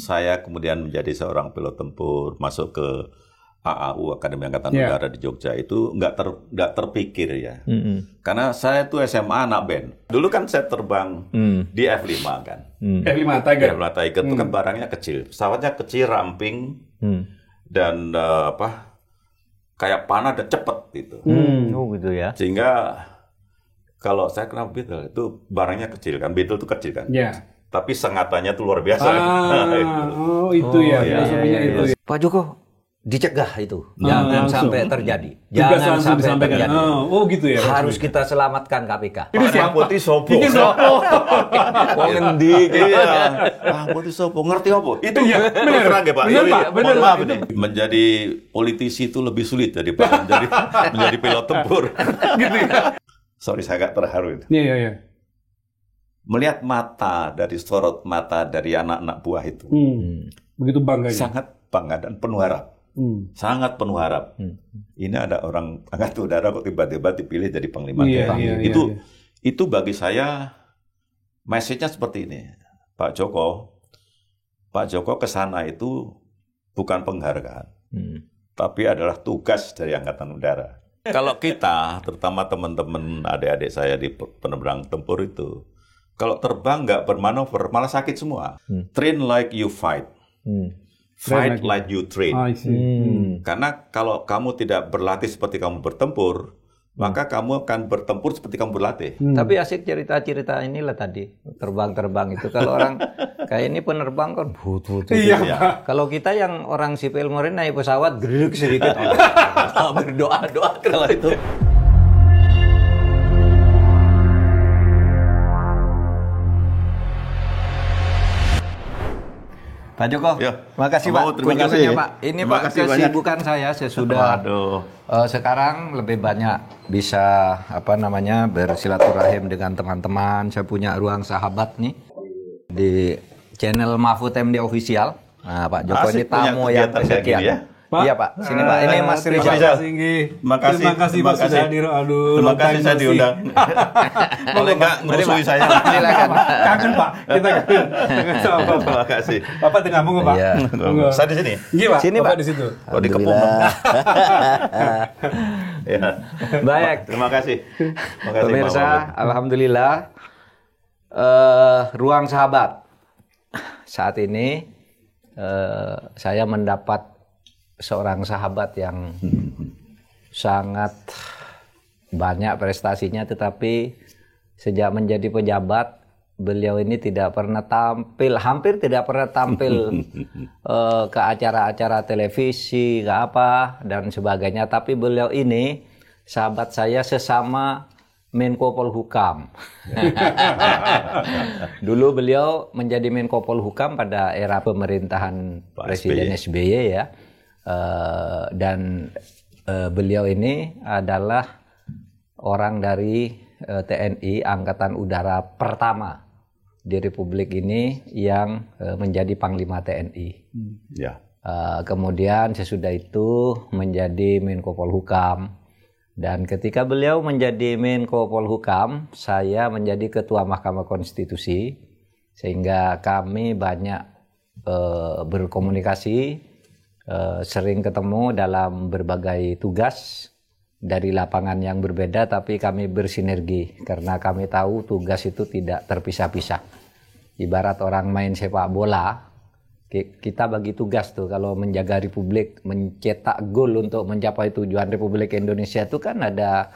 saya kemudian menjadi seorang pilot tempur, masuk ke AAU Akademi Angkatan Udara di Jogja itu nggak terpikir ya. Karena saya tuh SMA anak band. Dulu kan saya terbang di F5 kan. F5 Tiger. F5 Tiger itu kan barangnya kecil, pesawatnya kecil, ramping, dan kayak panah dan cepet gitu. Oh gitu ya. Sehingga kalau saya kenal Beetle itu barangnya kecil kan, Beetle itu kecil kan. Tapi sengatannya tuh luar biasa. Itu ya filosofinya itu. Pak Joko, dicegah itu, jangan sampai terjadi, jangan sampai terjadi. Gitu ya. Harus kita selamatkan KPK. Ini Pak Putih Sopo. Oh ngendi iya. Pak Putih Sopo ngerti apa? Itu benar ya Pak. Benar maaf ini. Menjadi politisi itu lebih sulit daripada menjadi pilot tempur. Gitu ya. Sorry saya agak terharu itu. Iya. Melihat sorot mata dari anak-anak buah itu. Begitu bangganya. Sangat bangga dan penuh harap. Sangat penuh harap. Ini ada orang angkatan udara kok tiba-tiba dipilih jadi panglima TNI. Itu bagi saya message-nya seperti ini. Pak Joko ke sana itu bukan penghargaan. Tapi adalah tugas dari angkatan udara. Kalau kita, terutama teman-teman adik-adik saya di penerbang tempur itu, kalau terbang nggak bermanuver malah sakit semua. Train like you fight. Fight like you train. Karena kalau kamu tidak berlatih seperti kamu bertempur, maka kamu akan bertempur seperti kamu berlatih. Tapi asik cerita-cerita inilah tadi, terbang-terbang itu. Kalau orang kayak ini penerbang kan Iya. Kalau kita yang orang sipil kemarin naik pesawat gedek sedikit, berdoa-doa kalau itu. Pak Joko, makasih Pak. Terima kasih Pak. Ini Pak kesibukan saya sudah sekarang lebih banyak bisa bersilaturahim dengan teman-teman. Saya punya ruang sahabat nih di channel Mahfud MD Official. Nah, Pak Joko ini tamu yang kesekian. Ya? Iya Pak, sini Pak. Ini Mas Rizal. Terima kasih Pak sudah hadir. Terima kasih saya diundang. Boleh nggak merusuhi saya? Silakan. Kangen Pak, kita kangen. Terima kasih. Bapak tengah monggo Pak. Saya di sini. Iya Pak. Sini Pak. Di situ. Oh, di Kepung. Baik. Terima kasih. Pemirsa, alhamdulillah. Ruang sahabat. Saat ini saya mendapat seorang sahabat yang sangat banyak prestasinya, tetapi sejak menjadi pejabat beliau ini hampir tidak pernah tampil ke acara-acara televisi, ke apa dan sebagainya. Tapi beliau ini sahabat saya sesama Menko Polhukam. Dulu beliau menjadi Menko Polhukam pada era pemerintahan Presiden SBY ya. Dan beliau ini adalah orang dari TNI Angkatan Udara pertama di Republik ini yang menjadi Panglima TNI. Kemudian sesudah itu menjadi Menko Polhukam. Dan ketika beliau menjadi Menko Polhukam, saya menjadi Ketua Mahkamah Konstitusi, sehingga kami banyak berkomunikasi, sering ketemu dalam berbagai tugas dari lapangan yang berbeda, tapi kami bersinergi karena kami tahu tugas itu tidak terpisah-pisah. Ibarat orang main sepak bola, kita bagi tugas tuh kalau menjaga Republik, mencetak gol untuk mencapai tujuan Republik Indonesia itu kan ada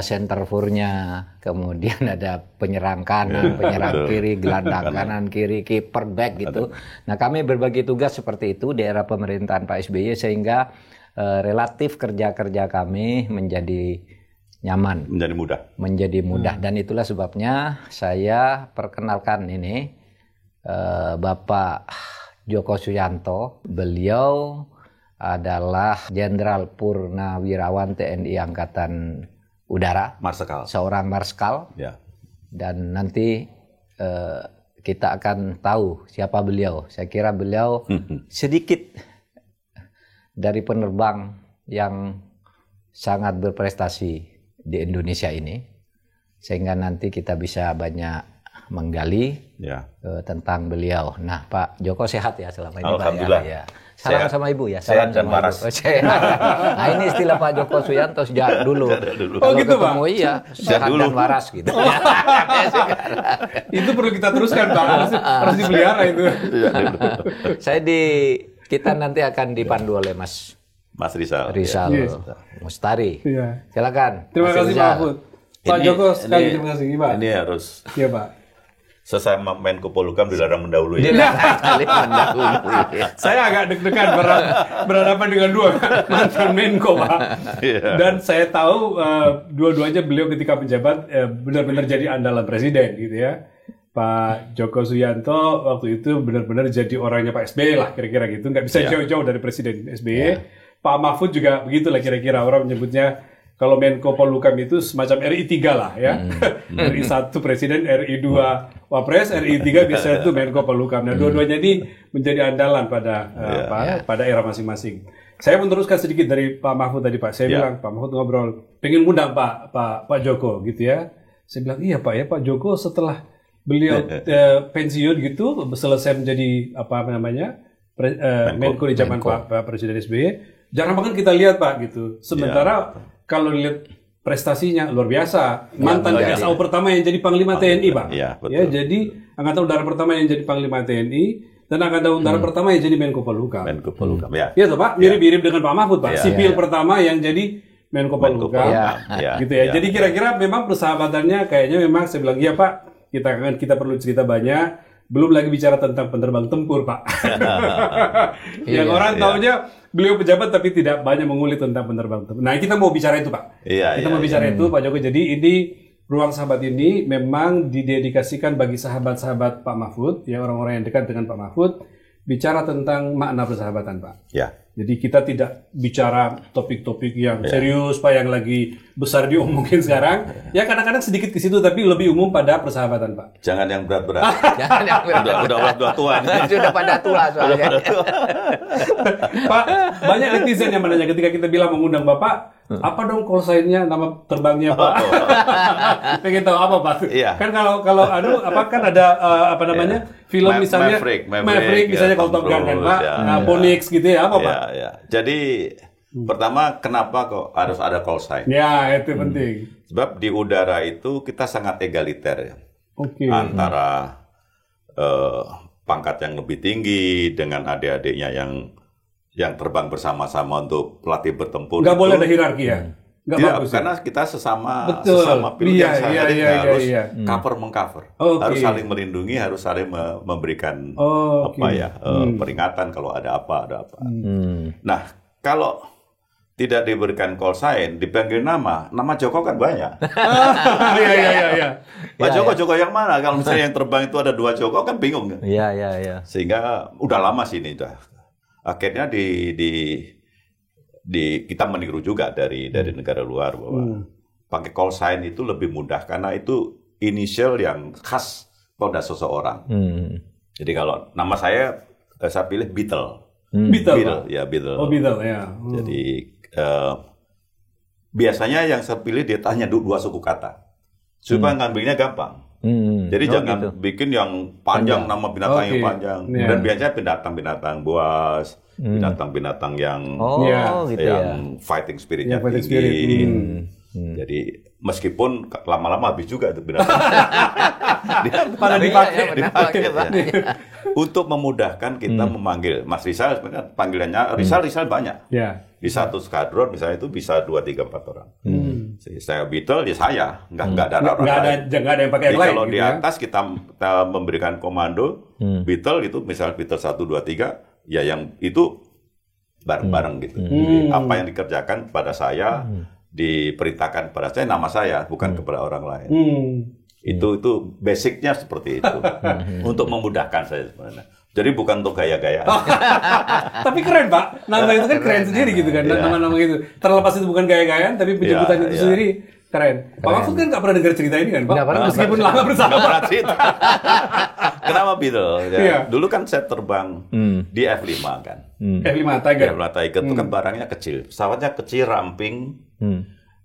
center forward-nya, kemudian ada penyerang kanan, penyerang kiri, gelandang kanan kiri, kiper back gitu. Nah, kami berbagi tugas seperti itu di era pemerintahan Pak SBY sehingga relatif kerja-kerja kami menjadi nyaman, menjadi mudah. Dan itulah sebabnya saya perkenalkan ini Bapak Joko Suyanto. Beliau adalah Jenderal Purnawirawan TNI Angkatan Udara, seorang marskal, dan nanti kita akan tahu siapa beliau. Saya kira beliau sedikit dari penerbang yang sangat berprestasi di Indonesia ini, sehingga nanti kita bisa banyak menggali tentang beliau. Nah, Pak Joko sehat ya selama ini, Alhamdulillah. Pak ya. Salam Sehat. sama Ibu ya. Salam Sehat dan sama waras. Ibu. Sehat. Nah, ini istilah Pak Joko Suyanto sejak dulu. Oh, Kalau gitu, ketemu Pak? iya, sehat dulu. dan waras gitu. Itu perlu kita teruskan, Pak. Harus dipelihara itu. Kita nanti akan dipandu oleh Mas Rizal. Rizal Mustari. Iya. Silakan. Terima Mas kasih, Rizal. Pak Mahfud. Pak Joko sekali terima kasih, Pak. Ini harus Iya, Pak. sesama Menko Polhukam dilarang mendahului. Saling mendahului. Saya agak deg-degan berhadapan dengan dua mantan Menko, Pak. Dan saya tahu dua-duanya beliau ketika menjabat benar-benar jadi andalan presiden gitu ya. Pak Joko Suyanto waktu itu benar-benar jadi orangnya Pak SBY lah kira-kira gitu. Nggak bisa jauh-jauh dari Presiden SBY. Pak Mahfud juga begitulah kira-kira orang menyebutnya. Kalau Menko Polhukam itu semacam RI 3 lah ya. RI 1 Presiden, RI 2 Wapres, RI 3 bisa itu Menko Polhukam. Nah, dua-duanya ini menjadi andalan pada era masing-masing. Saya meneruskan sedikit dari Pak Mahfud tadi, Pak. Saya bilang, Pak Mahfud ngobrol, pengen ngundang Pak Joko gitu ya. Saya bilang, iya Pak ya, Pak Joko setelah beliau pensiun gitu, selesai menjadi Menko di zaman Pak Presiden SBY, jarang banget kita lihat Pak gitu. Sementara kalau lihat prestasinya luar biasa, mantan DSAU pertama yang jadi Panglima TNI, Pak. Iya, betul. Ya, jadi Angkatan Udara pertama yang jadi Panglima TNI dan Angkatan Udara pertama yang jadi Menko Polhukam. Menko Polhukam, ya. Iya toh, Pak, mirip-mirip dengan Pak Mahfud, Pak. Sipil pertama yang jadi Menko Polhukam. Gitu ya. Jadi kira-kira memang persahabatannya kayaknya memang saya bilang, iya Pak, kita perlu cerita banyak. Belum lagi bicara tentang penerbang tempur, Pak. Yang orang taunya beliau pejabat tapi tidak banyak mengulik tentang penerbang tempur. Nah, kita mau bicara itu, Pak. Kita mau bicara itu, Pak Joko. Jadi ini ruang sahabat ini memang didedikasikan bagi sahabat-sahabat Pak Mahfud, ya orang-orang yang dekat dengan Pak Mahfud, bicara tentang makna persahabatan, Pak. Ya. Jadi kita tidak bicara topik-topik yang serius, Pak, yang lagi besar diomongin sekarang. Ya kadang-kadang sedikit ke situ, tapi lebih umum pada persahabatan, Pak. Jangan yang berat-berat. Jangan yang Udah tua nih. Sudah pada tua soalnya. Pak, banyak netizen yang menanya ketika kita bilang mengundang Bapak, apa dong call sign-nya, nama terbangnya, Pak? Pengen tahu apa, Pak? Iya. Kan kalau kan ada film misalnya Maverick misalnya kalau Top Gun kan, Pak, Phoenix gitu ya, apa, Pak? Ya. Jadi pertama kenapa kok harus ada call sign? Ya, itu penting. Sebab di udara itu kita sangat egaliter ya. Antara pangkat yang lebih tinggi dengan adik-adiknya yang terbang bersama-sama untuk pelatih bertempur. Nggak boleh ada hierarki ya? Nggak Tidak, bagus, karena kita sesama Iya, pilot yang sehari harus iya. cover-mengcover. Harus saling melindungi, harus saling memberikan peringatan kalau ada apa. Nah, kalau tidak diberikan call sign, dipanggil nama Joko kan banyak. Iya. Pak Joko yang mana? Kalau misalnya yang terbang itu ada 2 Joko kan bingung kan? Iya. Sehingga udah lama sih ini udah. Akhirnya kita meniru juga dari negara luar bahwa pakai call sign itu lebih mudah karena itu inisial yang khas pada seseorang. Jadi kalau nama saya pilih Beetle. Beetle. Beetle. Oh, Beetle ya. Jadi biasanya yang saya pilih dia tanya 2 suku kata supaya ngambilnya gampang. Jadi jangan bikin yang panjang, nama binatang yang panjang. Dan biasanya binatang-binatang buas, binatang-binatang yang fighting spiritnya tinggi. Jadi meskipun lama-lama habis juga itu binatang. Pada dipakai. Untuk memudahkan kita memanggil Mas Rizal, sebenarnya panggilannya Rizal banyak. Di satu skadron misalnya itu bisa 2, 3, 4 orang. Saya Beetle, ya saya, nggak ada orang lain. Nggak ada yang pakai yang lain. Kalau di atas kita memberikan komando Beetle gitu, misalnya Beetle 1, 2, 3, ya yang itu bareng-bareng gitu. Jadi, apa yang dikerjakan pada saya, diperintahkan pada saya, nama saya, bukan kepada orang lain. Itu basicnya seperti itu. Untuk memudahkan saya sebenarnya. Jadi bukan untuk gaya-gaya. Tapi keren, Pak. Nama itu kan keren sendiri gitu kan. Nama-nama gitu. Terlepas itu bukan gaya-gayaan, tapi penyebutan itu sendiri keren. Pak Mahfud kan nggak pernah dengar cerita ini kan, Pak? Meskipun lama bersama. Nggak pernah cerita. Kenapa Beetle? Dulu kan saya terbang di F5 kan. F5 Tiger. F5 Tiger itu kan barangnya kecil. Pesawatnya kecil, ramping.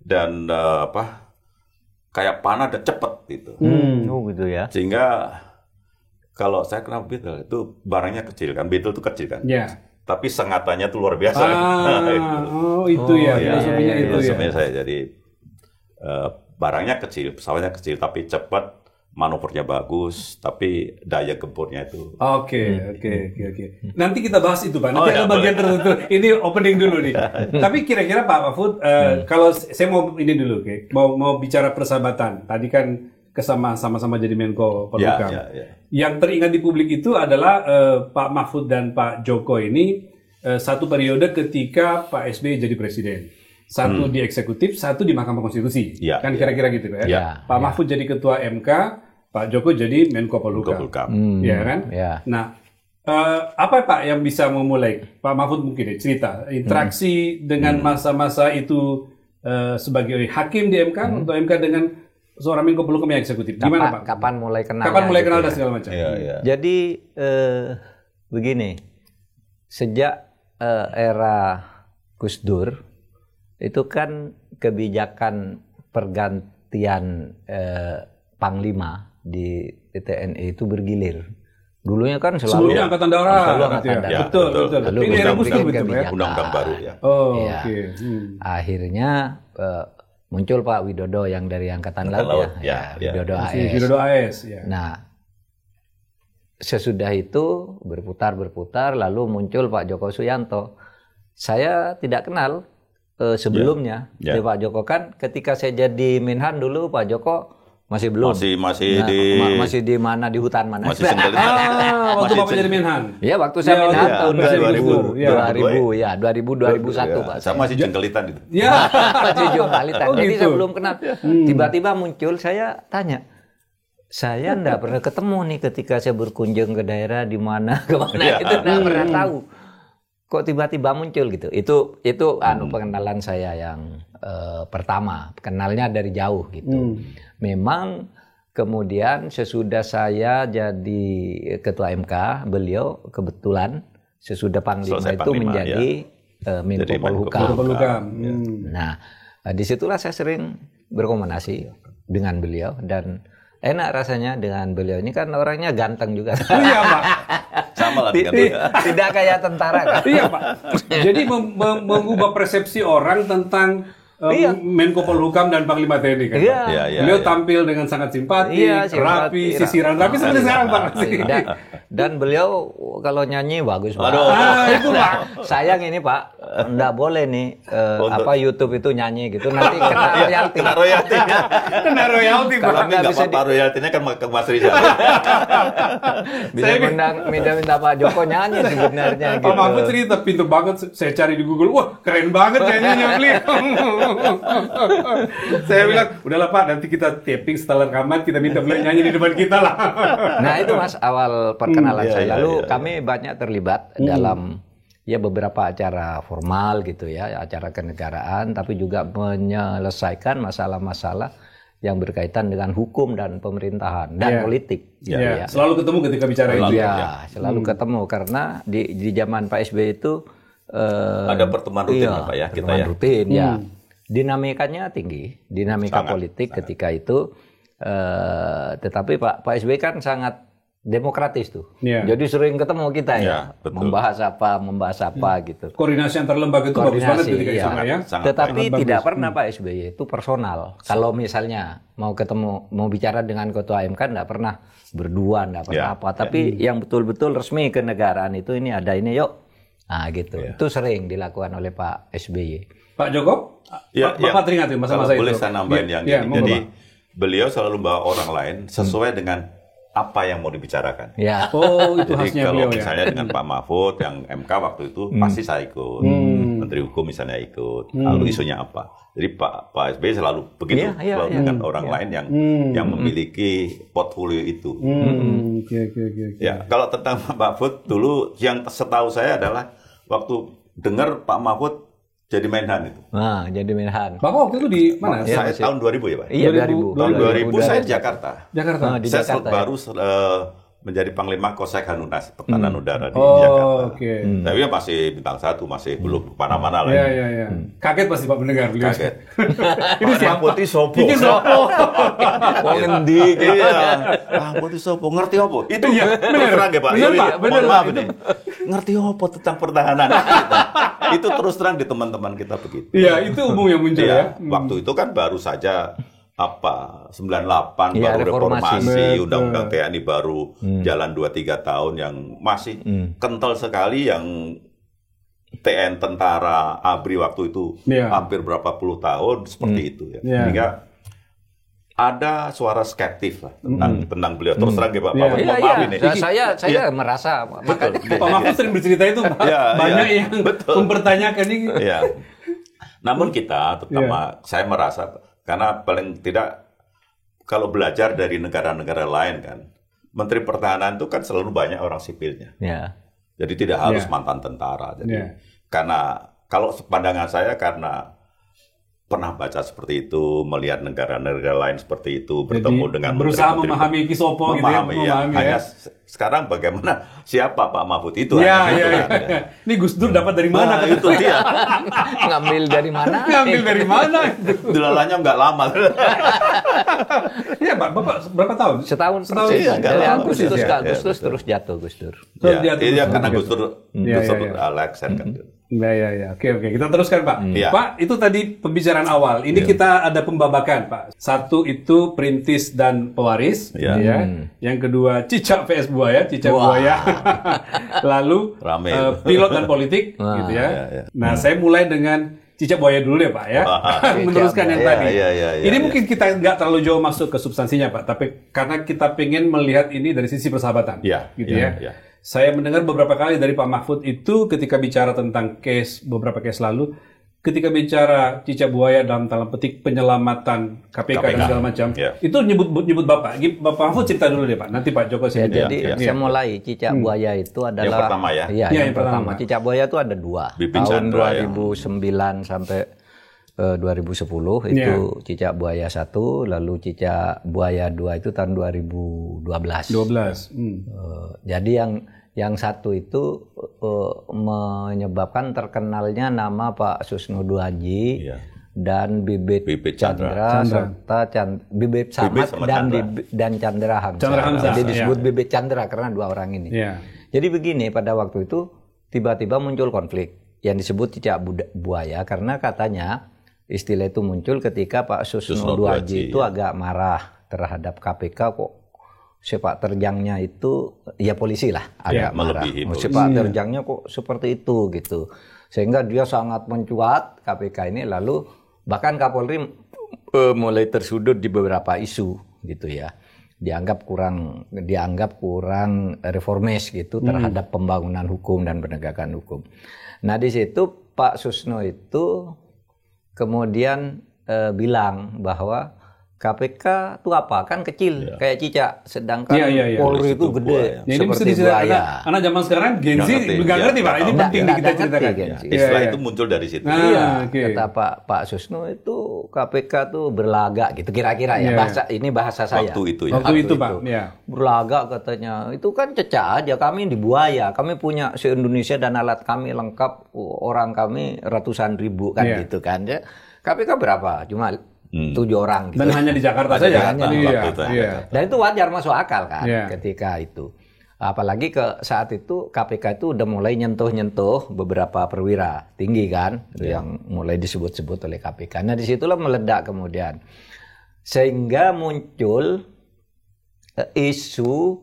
Dan kayak panah dan cepet gitu. Oh gitu ya. Sehingga kalau saya kenal Beetle itu barangnya kecil kan, Beetle itu kecil kan. Ya. Tapi sengatannya tuh luar biasa. Itu ya, filosofinya itu ya. Filosofinya saya jadi barangnya kecil, pesawatnya kecil tapi cepat, manuvernya bagus, tapi daya gempurnya itu. Oke. Nanti kita bahas itu Pak. Nanti ada bagian tertentu. Ini opening dulu nih. Tapi kira-kira Pak Mahfud, kalau saya mau ini dulu, mau bicara persahabatan. Tadi kan sama-sama jadi Menko Polhukam. Yang teringat di publik itu adalah Pak Mahfud dan Pak Joko ini satu periode ketika Pak SBY jadi presiden. Satu di eksekutif, satu di Mahkamah Konstitusi. Kan kira-kira gitu ya. Pak Mahfud jadi ketua MK, Pak Joko jadi Menko Polhukam. Ya kan? Nah, apa Pak yang bisa memulai? Pak Mahfud mungkin cerita interaksi dengan masa-masa itu sebagai hakim di MK atau MK dengan seorang Menko Polhukam yang eksekutif. Gimana Pak? Kapan mulai kenal? Kapan mulai kenal dan segala macam? Jadi begini, sejak era Gus Dur itu kan kebijakan pergantian Panglima di TNI itu bergilir. Dulunya kan selalu Angkatan Darat. Betul. Ini undang-undang baru ya. Akhirnya muncul Pak Widodo yang dari Angkatan Laut Widodo AS. Nah, sesudah itu berputar lalu muncul Pak Joko Suyanto. Saya tidak kenal sebelumnya. Pak Joko kan ketika saya jadi Menhan dulu Pak Joko masih belum. Masih di mana, di hutan mana? Masih senggelitan. Waktu Bapak jadi Menhan. Iya, waktu saya Menhan tahun 2001 Pak. Saya masih jenggelitan itu. Iya. Masih jenggelitan. Jadi saya belum kenal. Tiba-tiba muncul, saya tanya. Saya enggak pernah ketemu nih ketika saya berkunjung ke daerah di mana kemana itu enggak pernah tahu. Kok tiba-tiba muncul gitu. Itu pengenalan saya yang pertama, kenalnya dari jauh gitu. Memang kemudian sesudah saya jadi ketua MK, beliau kebetulan sesudah Panglima itu menjadi Menko Polhukam. Nah, disitulah saya sering berkomunikasi dengan beliau dan enak rasanya dengan beliau. Ini kan orangnya ganteng juga. Iya Pak. Sama lah tidak kayak tentara kan. Iya Pak. Jadi mengubah persepsi orang tentang Menko Polhukam dan Panglima TNI kan. Beliau tampil dengan sangat simpatik, rapi, sisiran rapi seperti sekarang Pak. Dan beliau kalau nyanyi bagus Pak. Itu Pak. Sayang ini Pak, enggak boleh nih YouTube itu nyanyi gitu, nanti kena royalti. Kena royalti Pak. Kalau nggak apa-apa royaltinya kan ke Mas Rizal. Bisa minta Pak Joko nyanyi sebenarnya gitu. Pak Mahfud cerita pintu banget, saya cari di Google, wah keren banget nyanyinya beliau. Saya bilang, udahlah Pak, nanti kita taping setelah rekaman, kita minta beliau nyanyi di depan kita lah. Nah itu Mas, awal perkenalan saya. Lalu kami banyak terlibat dalam beberapa acara formal gitu ya, acara kenegaraan, tapi juga menyelesaikan masalah-masalah yang berkaitan dengan hukum dan pemerintahan dan politik. Gitu ya. Selalu ketemu ketika bicara itu. Selalu ketemu karena di zaman Pak SBY itu ada pertemuan rutin Pak ya, kita ya. Rutin dinamikanya tinggi, dinamika politik ketika itu. Tetapi Pak SBY kan sangat demokratis tuh. Jadi sering ketemu kita membahas apa gitu. Koordinasi antar lembaga itu bagus banget ketika itu ya. Tetapi tidak pernah Pak SBY itu personal. Kalau misalnya mau ketemu, mau bicara dengan ketua MK enggak pernah berdua, enggak pernah apa. Tapi yang betul-betul resmi kenegaraan itu ini ada ini yuk. Nah gitu. Itu sering dilakukan oleh Pak SBY. Pak Joko? Bapak teringat ya masa-masa itu? Boleh saya nambahin yang ini. Jadi beliau selalu bawa orang lain sesuai dengan apa yang mau dibicarakan. Oh, itu jadi khasnya kalau beliau misalnya dengan Pak Mahfud yang MK waktu itu pasti saya ikut. Menteri Hukum misalnya ikut. Lalu isunya apa? Jadi Pak SBY selalu begitu, selalu dengan orang lain yang memiliki portfolio itu. Ya, kalau tentang Pak Mahfud dulu yang setahu saya adalah waktu dengar Pak Mahfud jadi Menhan itu. Nah, jadi Menhan. Bapak waktu itu di mana? Saya tahun 2000 ya Pak? Iya, 2000. Tahun 2000 saya di Jakarta. Jakarta. Saya baru menjadi Panglima Kosek Hanunas Pertahanan Udara di Jakarta. Oke. Tapi ya masih bintang 1, masih belum kemana-mana lagi. Iya. Kaget pasti Pak mendengar beliau. Kaget. Ini siapa? Putih sopo. Ini sopo. Wong endi gitu. Iya. Putih sopo ngerti apa? Itu Iya, benar. terus terang ya Pak. Benar, Pak. Benar, Mohon maaf Pak. ini. Ngerti apa tentang pertahanan? Itu terus terang di teman-teman kita begitu. Iya, itu umum yang muncul ya. Waktu itu kan baru saja 98 Iya, baru reformasi, Betul. undang-undang TNI baru jalan 2-3 tahun yang masih kental sekali, yang TN tentara ABRI waktu itu hampir berapa puluh tahun seperti itu ya. Sehingga ada suara skeptis lah tentang beliau. Terus terang ya Pak, maaf ini. Saya merasa makanya Pak Mahfud sering bercerita itu Pak. Banyak yang mempertanyakan ini. Iya. Namun kita terutama saya merasa, karena paling tidak kalau belajar dari negara-negara lain kan, Menteri Pertahanan itu kan selalu banyak orang sipilnya. ya. Jadi tidak harus mantan tentara. Jadi karena kalau pandangan saya, karena pernah baca seperti itu, melihat negara-negara lain seperti itu, bertemu dengan berusaha memahami Kisopo gitu ya. Hanya sekarang bagaimana siapa Pak Mahfud itu? Iya. Ini Gus Dur dapat dari mana? Nah, itu dia. Ngambil dari mana? Ngambil dari mana? Dilalanya nggak lama. Iya Pak, Bapak berapa tahun? Setahun Iya, dari lama. Agustus ke Iya, Agustus betul. terus jatuh Gus Dur. Iya, karena Gus Dur Alex kan. Iya. Oke. Kita teruskan Pak. Iya. Pak, itu tadi pembicaraan awal. Ini kita ada pembabakan Pak. Satu itu perintis dan pewaris. Iya. Ya. Yang kedua cicak vs buaya, cicak buaya. Lalu Rame. pilot dan politik, gitu ya. Iya. Nah, saya mulai dengan cicak buaya dulu deh Pak ya. Meneruskan yang tadi. Ini mungkin kita nggak terlalu jauh masuk ke substansinya Pak, tapi karena kita pengen melihat ini dari sisi persahabatan, gitu ya. Saya mendengar beberapa kali dari Pak Mahfud itu ketika bicara tentang beberapa case lalu, ketika bicara cicak buaya dalam tanda petik penyelamatan KPK dan segala macam, itu nyebut Bapak. Bapak Mahfud cerita dulu deh Pak. Nanti Pak Joko sih. Jadi saya mulai cicak buaya itu adalah yang pertama ya. Iya, yang pertama. Cicak buaya itu ada 2. Bipin Tahun Chandra 2009 sampai 2010 itu cicak buaya 1, lalu cicak buaya 2 itu tahun 2012. Jadi yang satu itu menyebabkan terkenalnya nama Pak Susno Duaji dan Bibit Chandra serta Bibit Samad dan Chandra Hamzah. Jadi disebut Bibit Chandra karena 2 orang ini. Jadi begini, pada waktu itu tiba-tiba muncul konflik yang disebut cicak buaya karena katanya istilah itu muncul ketika Pak Susno Duaji itu agak marah terhadap KPK, kok sepak terjangnya itu ya polisi lah agak marah. Sepak terjangnya kok seperti itu gitu. Sehingga dia sangat mencuat KPK ini, lalu bahkan Kapolri mulai tersudut di beberapa isu gitu ya. Dianggap kurang reformis gitu terhadap pembangunan hukum dan penegakan hukum. Nah, di situ Pak Susno itu kemudian bilang bahwa KPK itu apa? Kan kecil, kayak cicak. Sedangkan Polri itu gede, seperti buaya. Karena zaman sekarang Gen Z nggak ngerti Pak. Ini penting kita ceritakan. Istilah itu muncul dari situ. Kata Pak Susno itu KPK tuh berlagak gitu. Kira-kira ya. Bahasa saya. Waktu itu Pak. Berlagak katanya. Itu kan cecah aja. Kami di buaya. Kami punya se-Indonesia dan alat kami lengkap. Orang kami ratusan ribu kan gitu kan. KPK berapa? Cuma 7 orang gitu. Dan hanya di Jakarta saja. Dan itu wajar, masuk akal kan ketika itu. Apalagi saat itu KPK itu udah mulai nyentuh-nyentuh beberapa perwira tinggi kan, yang mulai disebut-sebut oleh KPK. Nah, disitulah meledak kemudian. Sehingga muncul isu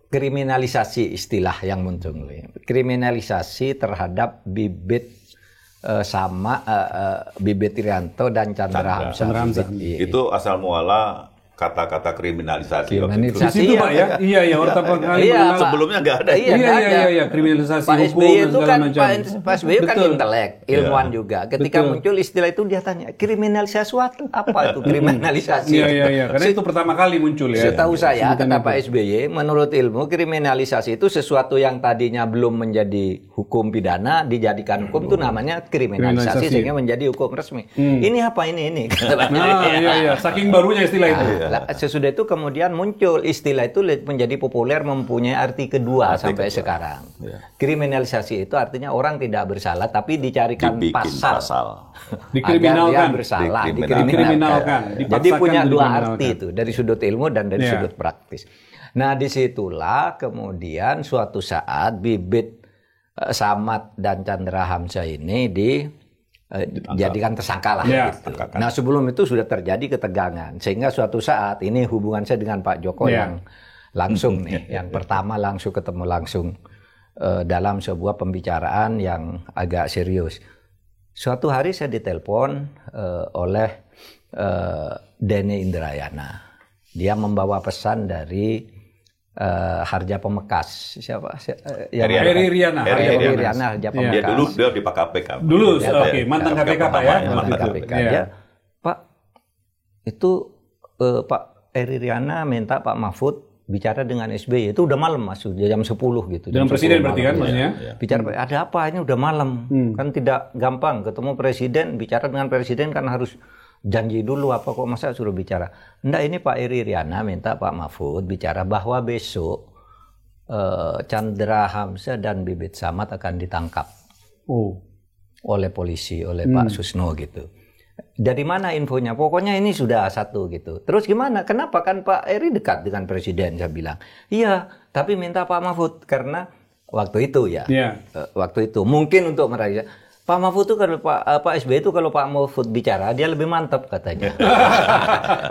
kriminalisasi, istilah yang muncul. Kriminalisasi terhadap Bibit Bibit Irianto dan Chandra Hamzah. Itu asal muala kata-kata kriminalisasi. Itu Pak ya? Iya, orang pertama kali sebelumnya nggak ada. Iya, kriminalisasi Pak hukum SBY dan itu segala kan macam. Pak SBY kan intelek, ilmuwan juga. Ketika muncul istilah itu dia tanya, kriminalisasi suatu apa itu kriminalisasi? Iya, karena itu pertama kali muncul ya. Setahu saya, kata Pak SBY, menurut ilmu kriminalisasi itu sesuatu yang tadinya belum menjadi hukum pidana dijadikan hukum itu namanya kriminalisasi sehingga menjadi hukum resmi. Ini apa ini? Iya, saking barunya istilah itu. sesudah itu kemudian muncul istilah itu menjadi populer, mempunyai arti kedua sampai sekarang. Kriminalisasi itu artinya orang tidak bersalah tapi dicarikan pasal. Dikriminalkan. Agar dia bersalah, dikriminalkan. Jadi punya dua arti itu, dari sudut ilmu dan dari sudut praktis. Nah, disitulah kemudian suatu saat bibit Samad dan Chandra Hamzah ini dijadikan tersangka lah. Gitu. Nah, sebelum itu sudah terjadi ketegangan. Sehingga suatu saat, ini hubungan saya dengan Pak Joko yang langsung nih. Yang pertama langsung ketemu langsung dalam sebuah pembicaraan yang agak serius. Suatu hari saya ditelepon oleh Denny Indrayana. Dia membawa pesan dari Harja Pemekas. Siapa? Heri Riana Harja Pemekas. Ya, dulu beliau di Pak KPK. Dulu, oke, mantan KPK Pak ya. Mantan KPK. Dia, Pak, itu Pak Heri Riana minta Pak Mahfud bicara dengan SBY. Itu udah malam, Mas, jam 10 gitu. Dengan presiden berarti kan maksudnya? Bicara, ada apa? Ini udah malam. Kan tidak gampang ketemu presiden, bicara dengan presiden kan harus janji dulu, apa kok masa suruh bicara. Enggak, ini Pak Heri Riana minta Pak Mahfud bicara bahwa besok Chandra Hamzah dan Bibit Samad akan ditangkap oleh polisi, oleh Pak Susno gitu. Dari mana infonya? Pokoknya ini sudah satu gitu. Terus gimana? Kenapa? Kan Pak Heri dekat dengan presiden, saya bilang. Iya, tapi minta Pak Mahfud karena waktu itu waktu itu mungkin untuk meraih Pak Mahfud itu kalau Pak SBY itu kalau Pak Mahfud bicara dia lebih mantap katanya.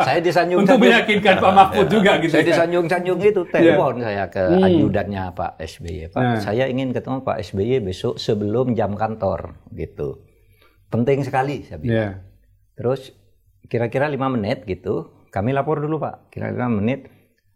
Saya disanjung untuk meyakinkan Pak Mahfud juga gitu. Saya disanjung-sanjung itu, telepon saya ke ajudannya Pak SBY. Pak, saya ingin ketemu Pak SBY besok sebelum jam kantor gitu. Penting sekali saya bilang. Terus kira-kira 5 menit gitu, kami lapor dulu Pak. Kira-kira 5 menit.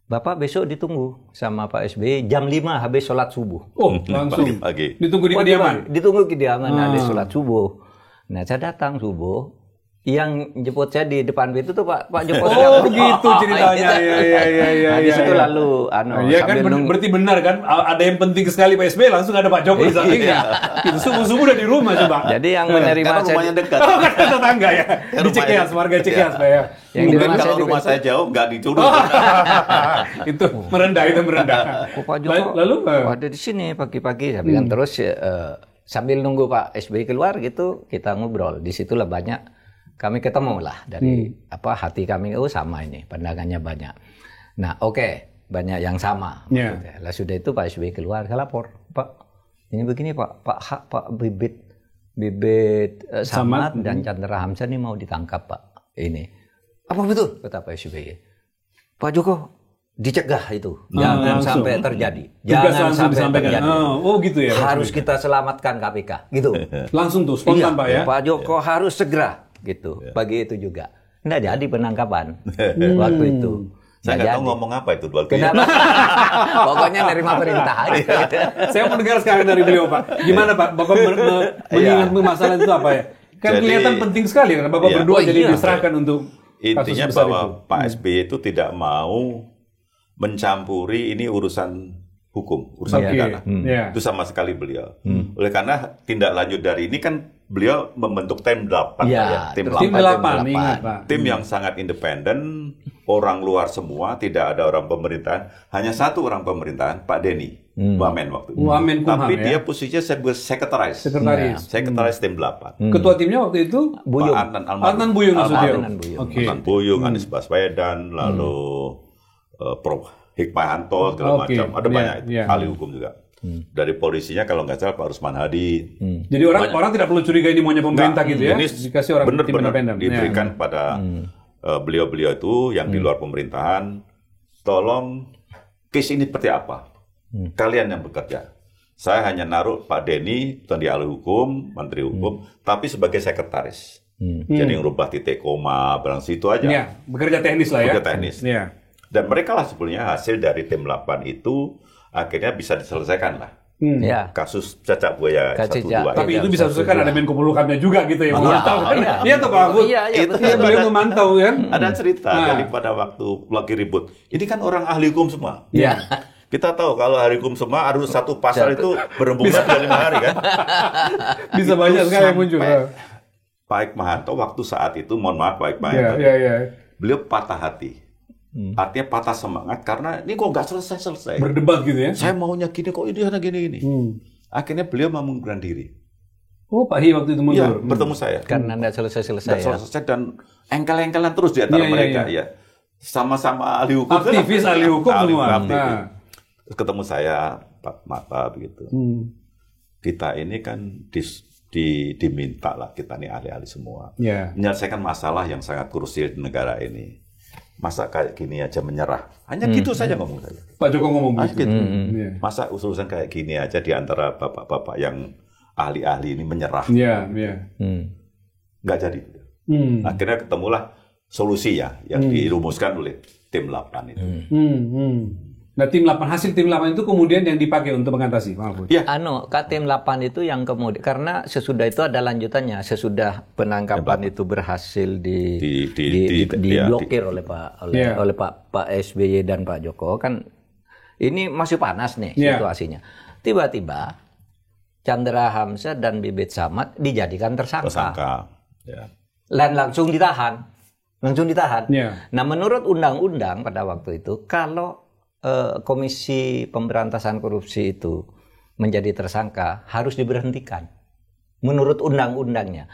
Bapak besok ditunggu sama Pak SBY jam 5 habis sholat subuh. Langsung pagi. Ditunggu di kediaman? Ditunggu kediaman habis sholat subuh. Nah, saya datang subuh. Yang jemput saya di depan pintu tuh Pak Joko. Begitu ceritanya. Nah, di situ lalu kan berarti benar kan, ada yang penting sekali Pak SBY langsung ada Pak Joko di sampingnya. Itu subuh-subuh udah di rumah coba. Jadi yang menerima rumahnya dekat. Kan tetangga ya. Di Cikeas, warga Cikeas Pak ya. Yang mungkin kalau rumah saya jauh nggak dicuri. Itu merendah. Pak Joko lalu ada di sini pagi-pagi. Saya bilang terus sambil nunggu Pak SBY keluar gitu kita ngobrol. Disitulah banyak kami ketemu lah dari hati kami sama ini pandangannya banyak. Nah banyak yang sama. Lah sudah itu Pak SBY keluar, saya lapor Pak ini begini Pak Bibit Samad dan Chandra Hamzah ini mau ditangkap Pak ini. Apa betul kata Pak SBY? Pak Joko dicegah itu jangan sampai terjadi. Jangan sampai terjadi. Gitu ya. Harus kita selamatkan KPK gitu. Langsung tuh spontan Pak ya. Pak Joko harus segera gitu. Pagi itu juga nggak jadi penangkapan waktu itu. Saya nggak tahu ngomong apa itu waktu itu. Pokoknya nerima perintah aja. Saya mau dengar sekarang dari beliau Pak. Gimana Pak? Bapak mengingat masalah itu apa ya? Kan kelihatan penting sekali karena Bapak berdua jadi diserahkan untuk intinya bahwa Pak SBY itu tidak mau mencampuri ini urusan hukum, urusan pidana. Itu sama sekali beliau. Oleh karena tindak lanjut dari ini kan beliau membentuk tim 8 Tim 8. Ingat, Pak. Tim yang sangat independen, orang luar semua, tidak ada orang pemerintahan, hanya satu orang pemerintahan, Pak Denny Wamen waktu itu. Tapi dia posisinya sekretaris tim 8. Ketua timnya waktu itu Buyung. Adnan Buyung Nasution. Adnan Buyung, Anies Baswedan, lalu Prof. Hikmahanto segala macam, ada banyak ahli hukum juga. Dari polisinya kalau nggak salah Pak Rusman Hadi. Jadi orang tidak perlu curiga ini maunya pemerintah gitu ya. Ini dikasih orang benar-benar diberikan pada beliau-beliau itu yang di luar pemerintahan. Tolong case ini seperti apa? Kalian yang bekerja. Saya hanya naruh Pak Denny, tadi ahli hukum, menteri hukum, tapi sebagai sekretaris. Jadi ngerubah titik koma, barang situ aja. Bekerja teknis lah ya. Bekerja teknis. Dan mereka lah sebenarnya hasil dari tim 8 itu akhirnya bisa diselesaikan lah. Kasus cacak buaya 1-2. Tapi itu bisa diselesaikan, ada Menko Polhukamnya juga gitu ya. Iya tuh Pak Mahfud. Itu beliau memantau kan. Ada cerita dari pada waktu lagi ribut. Ini kan orang ahli hukum semua. Kita tahu kalau ahli hukum semua harus satu pasal itu berhubungan 5 hari kan. Bisa banyak sekali yang muncul. Pak Hikmahanto waktu saat itu, mohon maaf Pak Hikmahanto, beliau patah hati. Artinya patah semangat karena ini kok nggak selesai-selesai. Berdebat gitu ya? Saya maunya gini, kok ini sana gini. Akhirnya beliau mau mengundurkan diri. Oh, Pak Hi waktu itu mundur. Iya, bertemu saya. Karena nggak selesai-selesai. Nggak selesai dan engkel-engkelan terus di antara mereka. Ya. Sama-sama ahli hukum. Aktivis ahli hukum semua. Terus ketemu saya, Pak Mata begitu. Kita ini kan diminta lah, kita ini ahli-ahli semua. Menyelesaikan masalah yang sangat krusial di negara ini. Masa kayak gini aja menyerah. Hanya gitu saja ngomong saya. Pak Joko ngomong gitu. Masa urusan kayak gini aja di antara bapak-bapak yang ahli-ahli ini menyerah. Nggak jadi. Akhirnya ketemulah solusi ya yang dirumuskan oleh tim 8 itu. Nah, hasil tim 8 itu kemudian yang dipakai untuk mengatasi, Pak Mahfud. Ya. Tim 8 itu yang kemudian, karena sesudah itu ada lanjutannya, sesudah penangkapan itu berhasil diblokir oleh Pak SBY dan Pak Joko, kan ini masih panas nih situasinya. Tiba-tiba Chandra Hamzah dan Bibit Samad dijadikan tersangka. Dan langsung ditahan. Nah, menurut undang-undang pada waktu itu, kalau Komisi Pemberantasan Korupsi itu menjadi tersangka harus diberhentikan menurut undang-undangnya.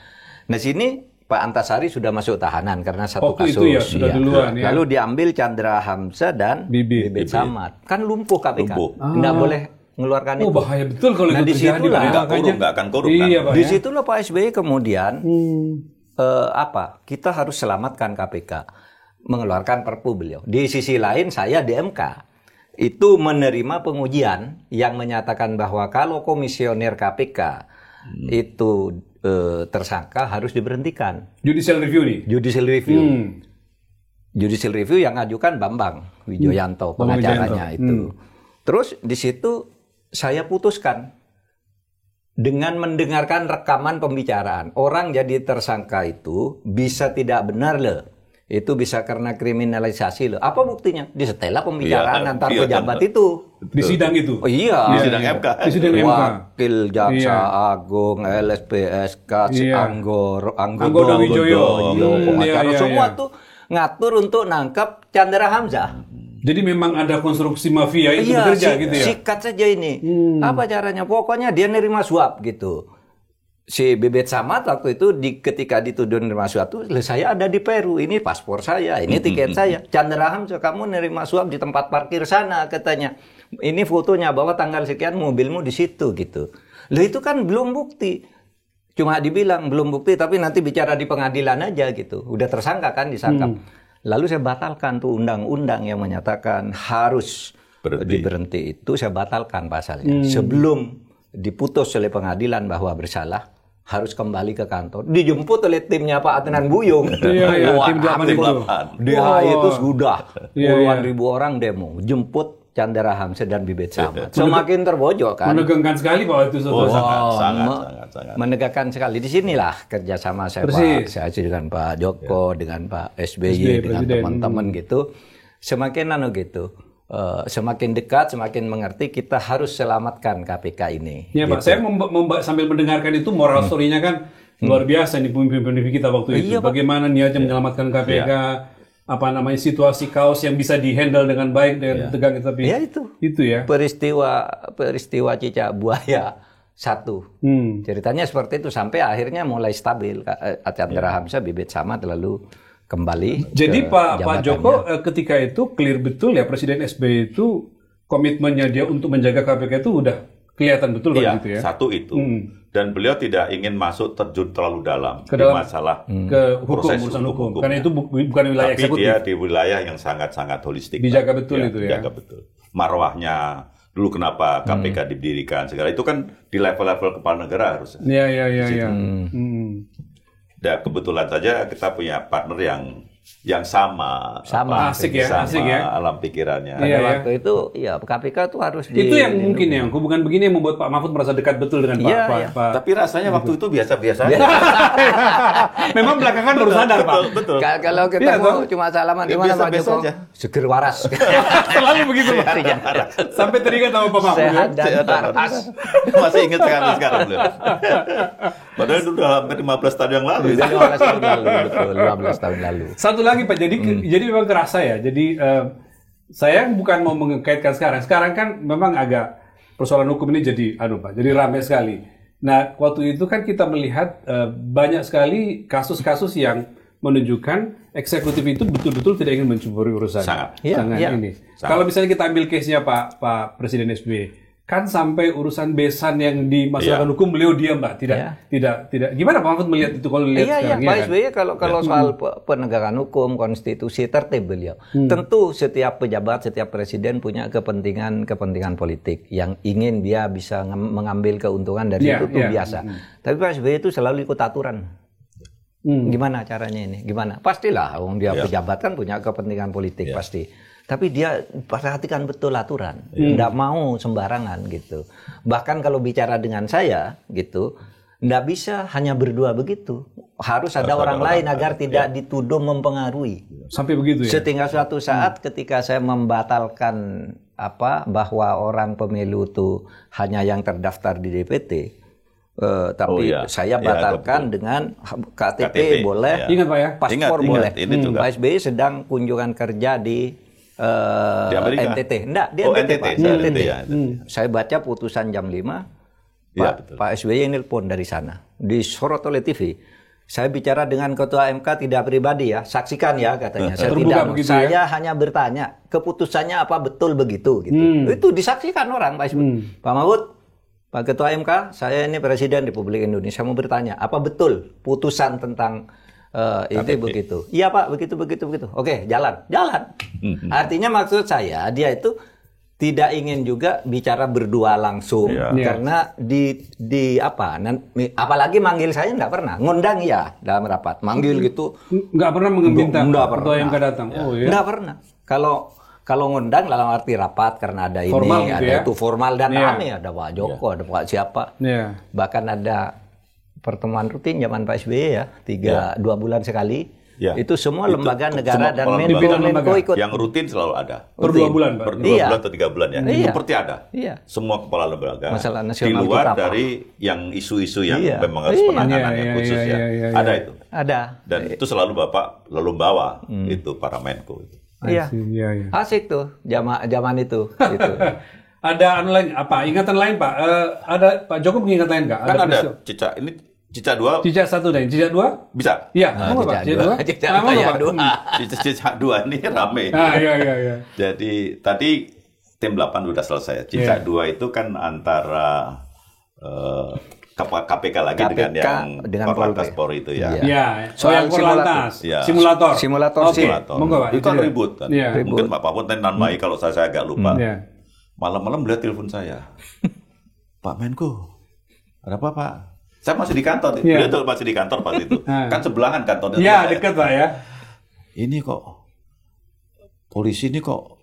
Nah, sini Pak Antasari sudah masuk tahanan karena satu kasus. Itu ya, sudah duluan, ya. Lalu diambil Chandra Hamzah dan Bibit Samad. Kan lumpuh KPK. Nggak boleh mengeluarkan itu. Bahaya betul kalau itu terjadi. Nggak akan korup. Disitulah Pak SBY kemudian kita harus selamatkan KPK, mengeluarkan Perpu beliau. Di sisi lain saya di MK itu menerima pengujian yang menyatakan bahwa kalau komisioner KPK itu tersangka harus diberhentikan. Judicial review nih? Judicial review yang ngajukan Bambang Wijoyanto, pengacaranya itu. Terus di situ saya putuskan dengan mendengarkan rekaman pembicaraan. Orang jadi tersangka itu bisa tidak benar loh. Itu bisa karena kriminalisasi loh. Apa buktinya? Disetelah pembicaraan antar pejabat itu. Di sidang itu? Oh, iya. Di sidang MK. Wakil Jaksa Agung, LSPSK, Anggodo Wijoyo. Semua tuh ngatur untuk nangkap Chandra Hamzah. Jadi memang ada konstruksi mafia itu bekerja gitu ya? Sikat saja ini. Apa caranya? Pokoknya dia nerima suap gitu. Si Bibit Samad waktu itu ketika dituduh nerima suap itu, saya ada di Peru, ini paspor saya, ini tiket saya. Chandra Hamzah, kamu nerima suap di tempat parkir sana katanya. Ini fotonya bahwa tanggal sekian mobilmu di situ gitu. Loh itu kan belum bukti. Cuma dibilang belum bukti tapi nanti bicara di pengadilan aja gitu. Udah tersangka kan disangkap. Lalu saya batalkan tuh undang-undang yang menyatakan harus diberhenti itu, saya batalkan pasalnya. Sebelum diputus oleh pengadilan bahwa bersalah, harus kembali ke kantor. Dijemput oleh timnya Pak Adnan Buyung. Tim 8 itu. Itu sudah puluhan ribu orang demo. Jemput Chandra Hamzah dan Bibit Samad. Semakin terbojok kan. Menegangkan sekali Pak itu. Sangat. Menegangkan sekali. Di sinilah kerjasama saya Pak. Saya dengan Pak Joko, dengan Pak SBY, dengan teman-teman gitu. Semakin semakin dekat, semakin mengerti kita harus selamatkan KPK ini. Ya Pak, saya sambil mendengarkan itu moral story-nya kan luar biasa nih pemimpin-pemimpin kita waktu itu. Bagaimana niatnya menyelamatkan KPK, situasi kaos yang bisa dihandle dengan baik dengan tegang, tapi itu ya. Peristiwa cicak buaya 1. Ceritanya seperti itu sampai akhirnya mulai stabil. Chandra Hamzah, Bibit Samad lalu kembali. Jadi Pak Joko ketika itu clear betul ya Presiden SBY itu komitmennya dia untuk menjaga KPK itu udah kelihatan betul kan gitu ya. Satu itu. Dan beliau tidak ingin masuk terjun terlalu dalam di masalah urusan hukum. Karena itu bukan wilayah eksekutif. Tapi dia di wilayah yang sangat-sangat holistik. Dijaga betul itu ya. Dijaga betul. Marwahnya dulu kenapa KPK didirikan segala itu kan di level-level kepala negara harusnya. Iya. Dan kebetulan saja kita punya partner yang sama asik ya alam pikirannya. Pada waktu itu KPK itu harus itu yang mungkin yang bukan begini yang membuat Pak Mahfud merasa dekat betul dengan Pak. Tapi rasanya waktu itu biasa-biasa aja. Memang belakangan baru sadar Pak. Betul. Kalau ketemu cuma salaman gimana Pak Joko? Seger waras. Selalu begitu Pak. Sampai teringat sama Pak Mahfud. Sehat dan waras. Masih ingat sekali sekarang belum. Padahal itu udah hampir 15 tahun yang lalu. 15 tahun lalu, betul. 15 tahun lalu. Satu satu lagi Pak, jadi memang kerasa ya. Jadi saya bukan mau mengkaitkan sekarang. Sekarang kan memang agak persoalan hukum ini jadi Pak, jadi ramai sekali. Nah, waktu itu kan kita melihat banyak sekali kasus-kasus yang menunjukkan eksekutif itu betul-betul tidak ingin mencampuri urusan. Sangat ini. Kalau misalnya kita ambil case-nya Pak Presiden SBY, kan sampai urusan besan yang dimasalahkan hukum beliau diam, Mbak. Tidak. Gimana Pak Mahfud melihat itu kalau lihat sekarang? Pak SBY kalau soal penegakan hukum, konstitusi, tertib beliau. Tentu setiap pejabat, setiap presiden punya kepentingan politik yang ingin dia bisa mengambil keuntungan dari itu biasa. Tapi Pak SBY itu selalu ikut aturan. Gimana caranya ini? Gimana? Pastilah, dia pejabat kan punya kepentingan politik pasti. Tapi dia perhatikan betul aturan, nggak mau sembarangan gitu. Bahkan kalau bicara dengan saya gitu, nggak bisa hanya berdua begitu. Harus ada orang lain agar tidak dituduh mempengaruhi. Sampai begitu ya? Sehingga suatu saat ketika saya membatalkan bahwa orang pemilu itu hanya yang terdaftar di DPT, tapi saya batalkan dengan KTP boleh, ingat Pak ya, paspor boleh. Pak SBY sedang kunjungan kerja di NTT. Enggak, di NTT. Saya baca putusan jam 5, Pak SBY nelpon dari sana, disorot oleh TV. Saya bicara dengan Ketua MK tidak pribadi ya, saksikan ya katanya. Saya hanya bertanya, keputusannya apa betul begitu gitu. Itu disaksikan orang Pak SBY. Pak Mahfud, Pak Ketua MK, saya ini Presiden Republik Indonesia mau bertanya, apa betul putusan tentang itu begitu? Iya Pak, begitu. Oke, jalan. Artinya maksud saya dia itu tidak ingin juga bicara berdua langsung karena apalagi manggil saya nggak pernah, ngundang ya dalam rapat, manggil gitu nggak pernah meminta Ketua MK datang. Nggak pernah. Kalau ngundang dalam arti rapat karena ada formal ini, ada itu formal dan rame, ada Pak Joko, ada Pak siapa, bahkan ada pertemuan rutin zaman Pak SBY ya, 2 bulan sekali. Itu semua lembaga negara dan Menko ikut. Yang rutin selalu ada. Per 2 bulan, Pak. Per 2 bulan atau 3 bulan ya. Seperti ada. Semua kepala lembaga. Di luar dari yang isu-isu yang memang harus penanganan yang khusus ya. Ada itu. Ada. Dan itu selalu Bapak lalu bawa itu para Menko itu. Iya. Asik tuh zaman itu gitu. Ada ingatan lain Pak? Ada Pak Joko punya ingatan lain nggak? Kan ada cicak ini. Cicak 2. Cicak 1 dan Cicak 2? Bisa. Iya. Cicak 2? Cicak 2 ini rame. Iya. Jadi tadi tim 8 sudah selesai. Cicak 2 itu kan antara KPK lagi dengan Korlantas Polri itu ya. Iya. Soal Korlantas. Simulator. Itu kan ribut kan. Mungkin Pak Mahfud nanmai kalau saya agak lupa. Malam-malam beliau telepon saya. Pak Menko, ada apa Pak? Saya masih di kantor, beliau tuh masih di kantor pas itu. Kan sebelahan kantornya. Iya, dekat Pak ya. Ini kok polisi ini kok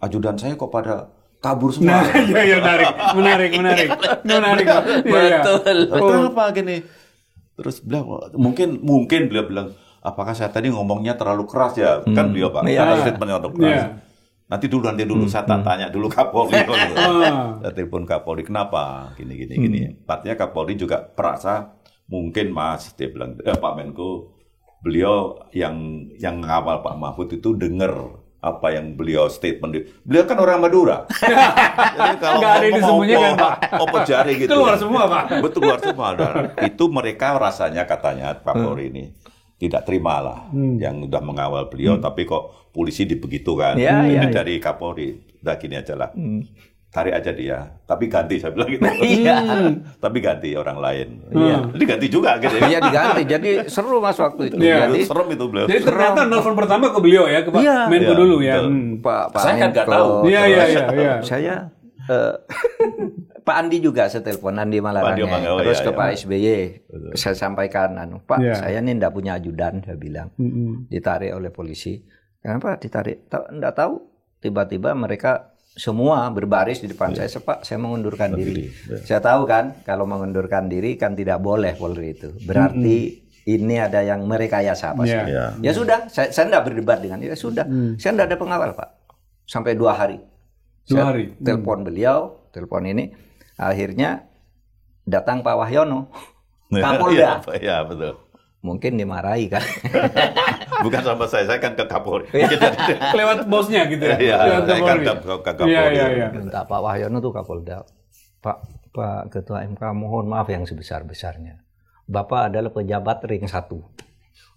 ajudan saya kok pada kabur semua. Iya, menarik Pak. Betul. Kenapa gini? Terus beliau mungkin beliau bilang, apakah saya tadi ngomongnya terlalu keras ya? Kan beliau Pak, karena statementnya terlalu keras. Nanti dulu saya tanya dulu Kapolri. Saya telepon Kapolri, kenapa gini. Artinya Kapolri juga merasa mungkin Mas, dia bilang Pak Menko, beliau yang ngawal Pak Mahfud itu dengar apa yang beliau statement. Beliau kan orang Madura. Jadi kalau nggak ada yang disembunyikan Pak. Opo jari gitu. Keluar semua Pak. Betul, keluar semua. Itu mereka rasanya katanya Kapolri ini tidak terima lah yang udah mengawal beliau, tapi kok polisi dibegitukan. Dari Kapolri, udah gini aja lah, tarik aja dia, tapi ganti, saya bilang gitu. Tapi ganti orang lain. Diganti juga gitu. Iya diganti, jadi seru Mas waktu itu. Jadi serem itu beliau. Jadi ternyata nelfon pertama ke beliau ya, ke Pak Menko dulu ya. Pak saya kan nggak tahu. Iya. Saya Pak Andi juga saya telepon, Andi Malarangeng, terus ke Pak SBY. Saya sampaikan, Pak, saya ini tidak punya ajudan, saya bilang, ditarik oleh polisi. Kenapa ditarik? Tidak tahu. Tiba-tiba mereka semua berbaris di depan saya, Pak, saya mengundurkan diri. Saya tahu kan, kalau mengundurkan diri kan tidak boleh Polri itu. Berarti ini ada yang merekayasa pasti. Ya sudah, saya tidak berdebat dengan dia. Sudah, saya tidak ada pengawal Pak, sampai 2 hari. Saya telepon beliau, telepon ini. Akhirnya datang Pak Wahyono, Kapolda. Iya, betul. Mungkin dimarahi kan. Bukan sama saya kan ke Kapolri. Lewat bosnya gitu ya. Iya, saya kan ke Kapolri. Iya. Minta Pak Wahyono tuh Kapolda, Pak Ketua MK mohon maaf yang sebesar-besarnya. Bapak adalah pejabat ring 1.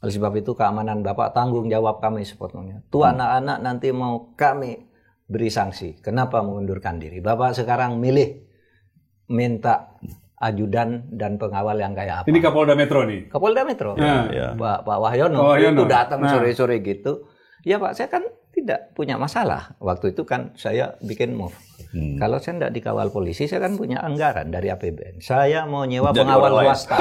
Oleh sebab itu keamanan Bapak tanggung jawab kami sepenuhnya. Tuh anak-anak nanti mau kami beri sanksi. Kenapa mengundurkan diri? Bapak sekarang minta ajudan dan pengawal yang kayak apa? Ini Kapolda Metro nih. Kapolda Metro. Ya. Pak Wahyono itu datang sore-sore gitu. Ya Pak, saya kan tidak punya masalah. Waktu itu kan saya bikin move. Kalau saya tidak dikawal polisi, saya kan punya anggaran dari APBN. Saya mau nyewa pengawal swasta.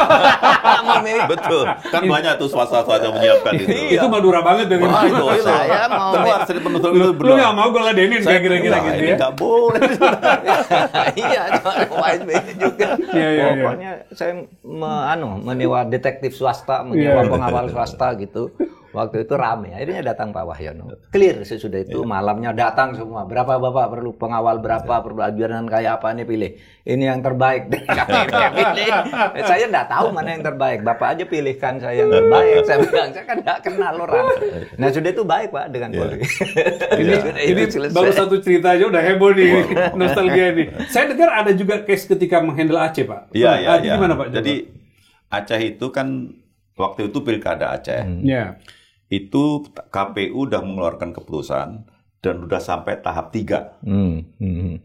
Betul. Kan banyak tuh swasta-swasta menyiapkan itu. Itu Madura banget dari itu. Saya mau Sering penuntut itu lu nggak mau gue ladenin kayak kira-kira gitu ini ya. nggak boleh. iya, WSB juga. Iya. Pokoknya saya menyewa detektif swasta, menyewa pengawal swasta gitu. Waktu itu rame, akhirnya datang Pak Wahyono. Clear sesudah itu malamnya datang semua. Berapa Bapak perlu pengawal, berapa perlu ajudan kayak apa nih pilih. Ini yang terbaik. Saya enggak tahu mana yang terbaik. Bapak aja pilihkan saya yang terbaik. Saya bilang, saya kan enggak kenal orang. Nah sudah itu baik Pak dengan Polri. Ini baru satu cerita aja udah heboh nih, nostalgia nih. Saya dengar ada juga case ketika menghandle Aceh Pak. Iya. Gimana Pak? Jadi Aceh itu kan waktu itu pilkada Aceh. Iya. Itu KPU udah mengeluarkan keputusan dan udah sampai tahap 3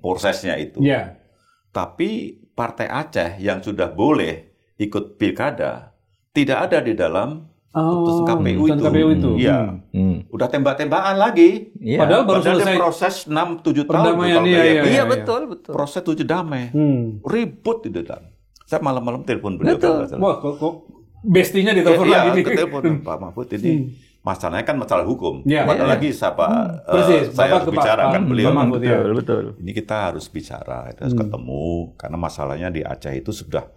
prosesnya itu. Iya. Tapi Partai Aceh yang sudah boleh ikut pilkada tidak ada di dalam keputusan KPU itu. Iya. Udah tembak-tembakan lagi. Ya. Padahal baru selesai proses 6-7 tahun. Iya betul. Proses 7 damai. Ribut itu dan saya malam-malam telepon beliau. Wah, kok bestinya ditelepon lagi nih. Telepon Pak Mahfud ini. Masalahnya kan masalah hukum. Lagi saya harus bicara kan beliau. Betul. Ini kita harus bicara, kita harus ketemu karena masalahnya di Aceh itu sudah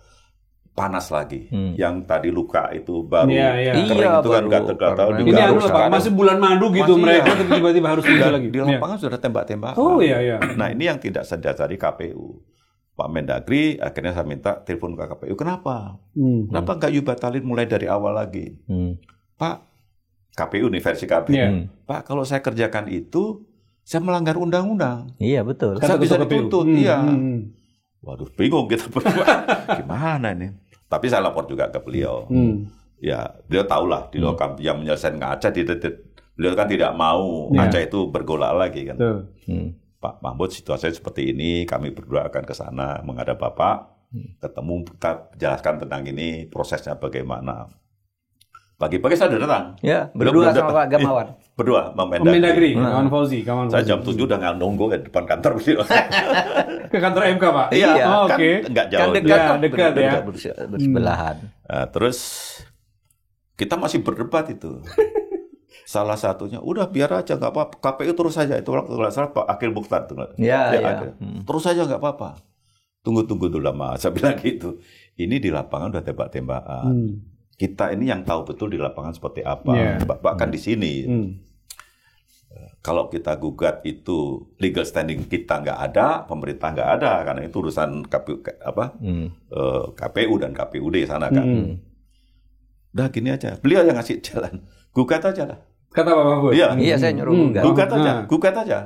panas lagi. Yang tadi luka itu baru kering itu kan gatal-gatal. Ini Pak, masih bulan madu gitu mereka tiba-tiba harus muncul lagi. Di lapangan sudah tembak-tembakan. Oh iya. Nah ini yang tidak sadari KPU. Pak Mendagri akhirnya saya minta telepon ke KPU. Kenapa? Kenapa nggak you batalin mulai dari awal lagi? Pak, KPU nih versi KPU. Pak, kalau saya kerjakan itu, saya melanggar undang-undang. Iya betul. Saya bisa dituntut. Iya. Waduh, bingung kita berdua. Gimana ini? Tapi saya lapor juga ke beliau. Ya, beliau tahulah di lokal yang menyelesaikan Aceh. Beliau kan tidak mau Aceh itu bergolak lagi kan. Pak Mahfud, situasinya seperti ini. Kami berdua akan ke sana menghadap Bapak. Ketemu, kita jelaskan tentang ini, prosesnya bagaimana. Pagi-pagi saya udah datang. Ya, berdua sama Pak Gamawan. Berdua, Mendagri, kawan Fauzi. Saya jam 7 udah nunggu di depan kantor beliau. Ke kantor MK, Pak? Iya, kan nggak jauh. Kan dekat ya. Bersebelahan. Terus kita masih berdebat itu. Salah satunya, udah biar aja nggak apa-apa. KPU terus saja. Itu waktu nggak salah Pak Akil Mukhtar. Iya. Terus saja nggak apa-apa. Tunggu dulu lama. Saya bilang gitu. Ini di lapangan udah tembak-tembakan. Kita ini yang tahu betul di lapangan seperti apa. Bahkan di sini. Kalau kita gugat itu legal standing kita nggak ada, pemerintah nggak ada. Karena itu urusan KPU dan KPUD sana kan. Udah gini aja. Beliau yang ngasih jalan. Gugat aja lah. Kata Pak Mahfud? Iya, saya nyuruh gugat. Gugat aja.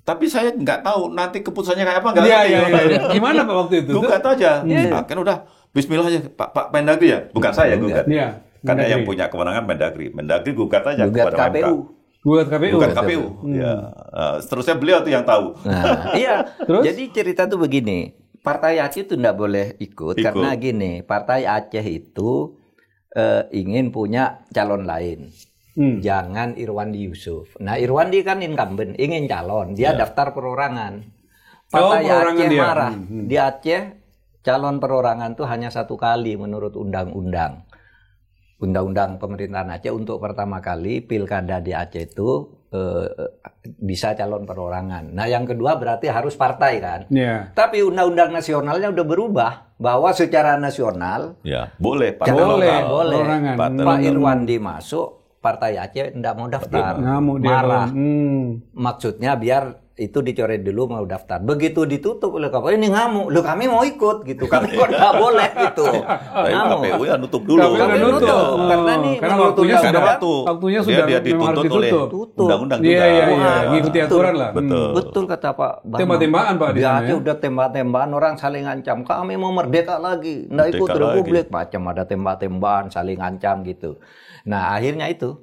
Tapi saya nggak tahu nanti keputusannya kayak apa. Iya. Gimana Pak waktu itu? Gugat aja. Kan udah. Bismillah aja, Pak Mendagri ya, bukan saya gugat. Karena yang punya kewenangan Mendagri. Mendagri gugat aja kepada KPU. Gugat KPU. Ya. Seterusnya beliau tuh yang tahu. Iya. Terus? Jadi cerita tuh begini, Partai Aceh itu tidak boleh ikut karena gini, Partai Aceh itu ingin punya calon lain. Jangan Irwandi Yusuf. Nah Irwandi kan incumbent, ingin calon, dia daftar perorangan. Partai Aceh marah. Di Aceh calon perorangan itu hanya 1 kali menurut undang-undang pemerintahan Aceh. Untuk pertama kali pilkada di Aceh itu bisa calon perorangan. Nah yang kedua berarti harus partai kan. Tapi undang-undang nasionalnya udah berubah bahwa secara nasional boleh Pak Irwandi masuk, Partai Aceh tidak mau daftar, marah. Maksudnya biar itu dicoret dulu mau daftar. Begitu ditutup oleh KPU ini ngamuk. Loh kami mau ikut gitu. Kami kok nggak boleh gitu. Ngamuk. KPU ya nutup dulu. KPU nutup. Karena ini karena waktunya sudah dia dituntut oleh undang-undang juga. Iya, ngikuti aturan lah. Betul kata Pak Bambang. Tembak-tembakan Pak di sana. Dia udah tembak-tembakan, orang saling ancam. Kami mau merdeka lagi, nggak ikut republik. Macam ada tembak-tembakan, saling ancam gitu. Nah akhirnya itu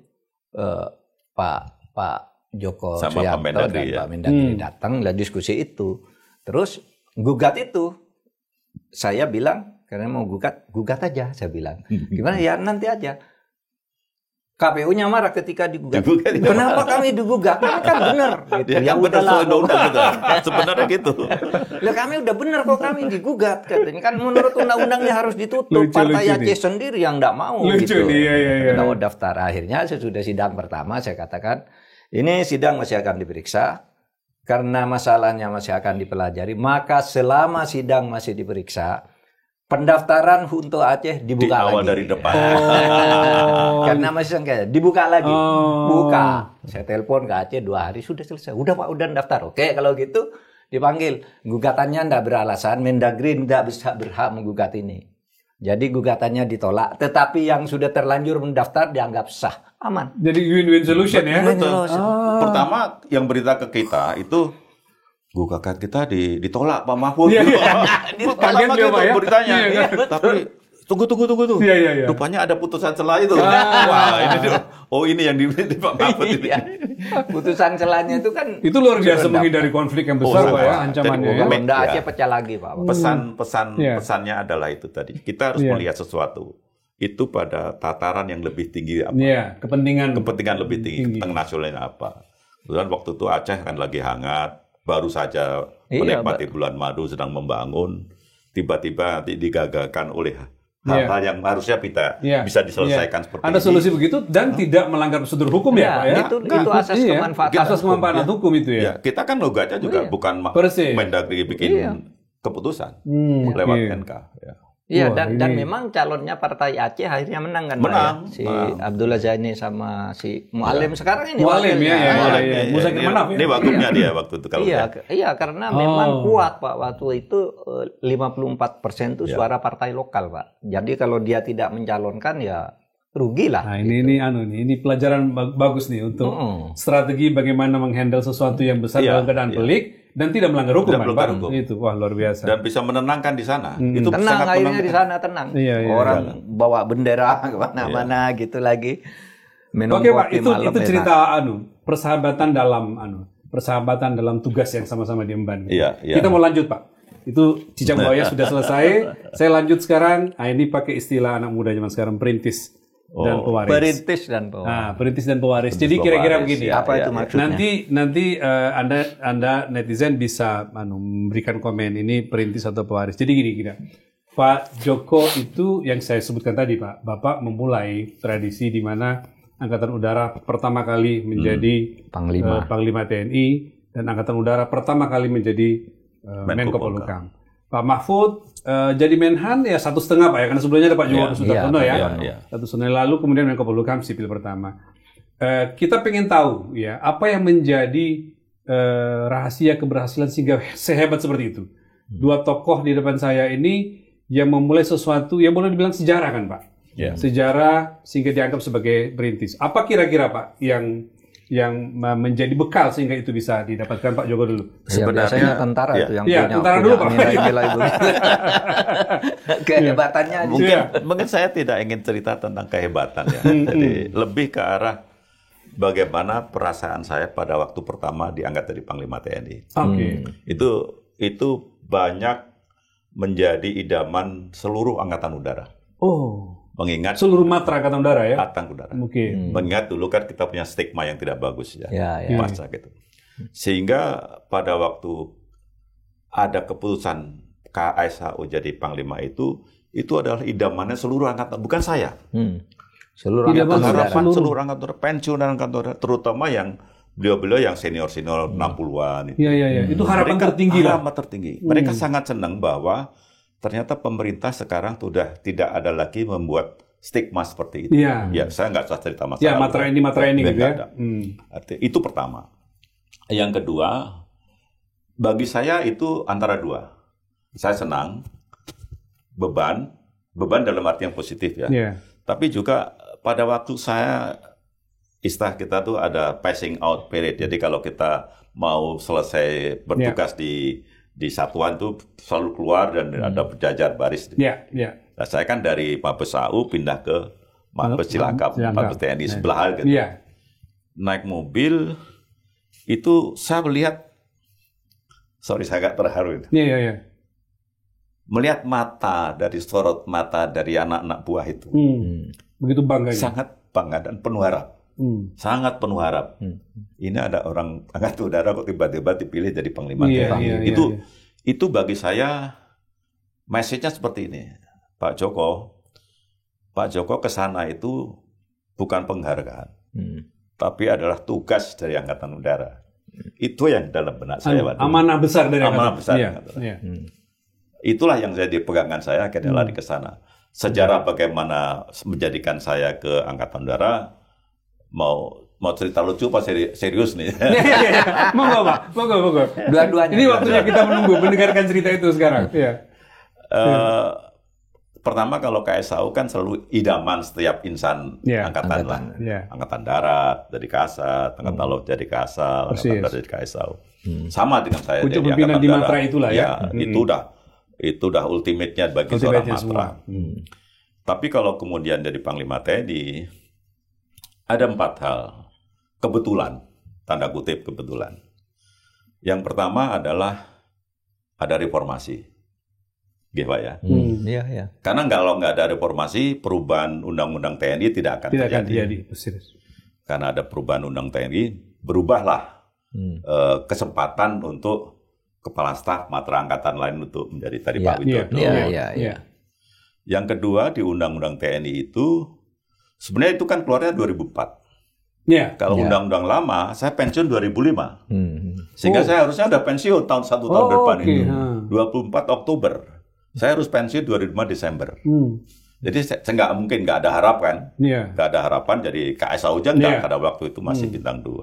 Pak Joko Suyanto dan Pak Mendagri datang lah diskusi itu. Terus gugat itu, saya bilang karena mau gugat aja, saya bilang. Gimana ya nanti aja. KPU-nya marah ketika digugat. Kenapa kami digugat? Kan benar. Gitu. Ya benar soal undang-undang gitu. Sebenarnya gitu. Lah kami udah benar kok kami digugat katanya. Kan menurut undang-undangnya harus ditutup. Partai Aceh sendiri yang enggak mau gitu. Kita mau daftar. Akhirnya sesudah sidang pertama saya katakan ini sidang masih akan diperiksa. Karena masalahnya masih akan dipelajari. Maka selama sidang masih diperiksa, pendaftaran untuk Aceh dibuka lagi. Dari depan. Karena masih sengketa, dibuka lagi. Buka. Saya telepon ke Aceh 2 hari sudah selesai. Udah Pak, udah daftar. Oke, kalau gitu dipanggil. Gugatannya enggak beralasan, Mendagri enggak bisa berhak menggugat ini. Jadi gugatannya ditolak, tetapi yang sudah terlanjur mendaftar dianggap sah, aman. Jadi win-win solution ya. Pertama yang berita ke kita itu gugatan kita ditolak Pak Mahfud. Kaget dia Pak ya. Beritanya. Tapi tunggu. Iya. Rupanya ada putusan celah itu. Wah, ini yang di Pak Mahfud ini. Putusan celahnya itu kan itu luar biasa menghindari konflik yang besar Pak ya, ancamannya ya. Benda Aceh pecah lagi Pak. Pesannya adalah itu tadi. Kita harus melihat sesuatu itu pada tataran yang lebih tinggi apa? Iya, kepentingan lebih tinggi. Kepentingan nasionalnya apa? Kemudian waktu itu Aceh kan lagi hangat, baru saja menikmati bulan madu, sedang membangun, tiba-tiba digagalkan oleh hal-hal yang harusnya bisa diselesaikan seperti ini. Ada solusi begitu dan tidak melanggar prosedur hukum ya Pak ya? Itu asas kemanfaatan. Asas kemanfaatan hukum itu ya. Kita kan logatnya juga bukan Mendagri bikin keputusan lewat NK. Iya, dan memang calonnya Partai Aceh akhirnya menang kan? Menang. Si Abdullah Zaini sama si Mualim sekarang ini. Mualim ya. Ini waktunya dia waktu itu kalau Iya, karena memang kuat Pak. Waktu itu 54% itu suara partai lokal Pak. Jadi kalau dia tidak mencalonkan ya rugilah. Nah, ini pelajaran bagus nih untuk strategi bagaimana menghandle sesuatu yang besar dalam keadaan pelik dan tidak melanggar hukum. Itu wah luar biasa. Dan bisa menenangkan di sana. Itu tenang akhirnya di sana tenang. Orang bawa bendera kemana-mana gitu lagi. Oke Pak, itu cerita persahabatan dalam tugas yang sama-sama diemban. Kita mau lanjut Pak. Itu cicak buaya sudah selesai. Saya lanjut sekarang. Ini pakai istilah anak muda zaman sekarang, perintis dan pewaris. Perintis dan pewaris. Jadi kira-kira begini. Apa itu maksudnya? Nanti Anda netizen bisa memberikan komen ini perintis atau pewaris. Jadi gini. Pak Joko itu yang saya sebutkan tadi Pak. Bapak memulai tradisi di mana Angkatan Udara pertama kali menjadi Panglima TNI dan Angkatan Udara pertama kali menjadi Menko Polhukam. Pak Mahfud jadi Menhan ya 1,5 Pak ya, karena sebelumnya ada Pak Yono Sudarsono ya. 1,5 lalu kemudian Menko Polhukam sipil pertama. Kita pengen tahu ya apa yang menjadi rahasia keberhasilan sehingga sehebat seperti itu. Dua tokoh di depan saya ini yang memulai sesuatu yang boleh dibilang sejarah kan Pak. Sejarah sehingga dianggap sebagai perintis. Apa kira-kira Pak yang menjadi bekal sehingga itu bisa didapatkan Pak Joko dulu? Sebenarnya tentara itu yang punya tentara dulu Pak. Nilai-nilai kehebatannya. Mungkin saya tidak ingin cerita tentang kehebatan ya. Jadi lebih ke arah bagaimana perasaan saya pada waktu pertama diangkat jadi Panglima TNI. Itu banyak menjadi idaman seluruh Angkatan Udara. Mengingat seluruh matra Angkatan Udara ya? Angkatan Udara. Mengingat dulu kan kita punya stigma yang tidak bagus ya. Masa gitu. Sehingga pada waktu ada keputusan KSHU jadi Panglima itu adalah idamannya seluruh Angkatan, bukan saya. Seluruh Angkatan Udara, pensiunan Angkatan Udara, terutama yang beliau-beliau yang senior-senior 60-an. Itu harapan tertinggi lah. Harapan tertinggi. Mereka sangat senang bahwa ternyata pemerintah sekarang sudah tidak ada lagi membuat stigma seperti itu. Saya nggak usah cerita masalah. Matra ini gitu ya. Itu pertama. Yang kedua, Bagi saya itu antara dua. Saya senang beban dalam arti yang positif ya. Tapi juga pada waktu saya istilah kita tuh ada passing out period. Jadi kalau kita mau selesai bertugas di satuan tuh selalu keluar dan ada berjajar baris. Nah, saya kan dari Mabes AU pindah ke Mabes Cilangkap, Mabes TNI sebelah gitu. Naik mobil itu saya melihat, sorry saya agak terharu. Melihat mata sorot mata dari anak-anak buah itu. Begitu bangganya. Sangat bangga dan penuh harap. Sangat penuh harap. Ini ada orang angkatan udara kok tiba-tiba dipilih jadi Panglima TNI. Itu bagi saya message-nya seperti ini. Pak Joko ke sana itu bukan penghargaan, tapi adalah tugas dari Angkatan Udara. Itu yang dalam benak saya. Amanah besar dari Amanah besar. Itulah yang jadi pegangan saya ketika lari ke sana. Sejarah bagaimana menjadikan saya ke Angkatan Udara, mau cerita lucu apa serius nih? Monggo Pak, monggo. Dua-duanya. Ini waktunya kita mendengarkan cerita itu sekarang. Pertama kalau KSAU kan selalu idaman setiap insan angkatan lah. Angkatan Darat dari Kasat, Angkatan Laut dari Kasal, Angkatan Darat dari KSAU. Sama dengan saya jadi Angkatan Darat. Di Matra itulah ya. Itu udah ultimate-nya bagi seorang Matra. Tapi kalau kemudian jadi Panglima TNI, ada 4 hal. Kebetulan, tanda kutip kebetulan. Yang pertama adalah ada reformasi. Gitu Pak ya. Karena kalau nggak ada reformasi, perubahan undang-undang TNI tidak akan terjadi. Karena ada perubahan undang TNI, berubahlah kesempatan untuk kepala staf Matra Angkatan lain untuk menjadi tadi Pak Widodo. Yang kedua di undang-undang TNI itu, sebenarnya itu kan keluarnya 2004. Kalau undang-undang lama, saya pensiun 2005. Sehingga saya harusnya udah pensiun satu tahun depan itu. 24 Oktober. Saya harus pensiun 25 Desember. Jadi saya nggak mungkin, nggak ada harapan. Nggak ada harapan jadi KSAU aja nggak pada waktu itu masih bintang 2.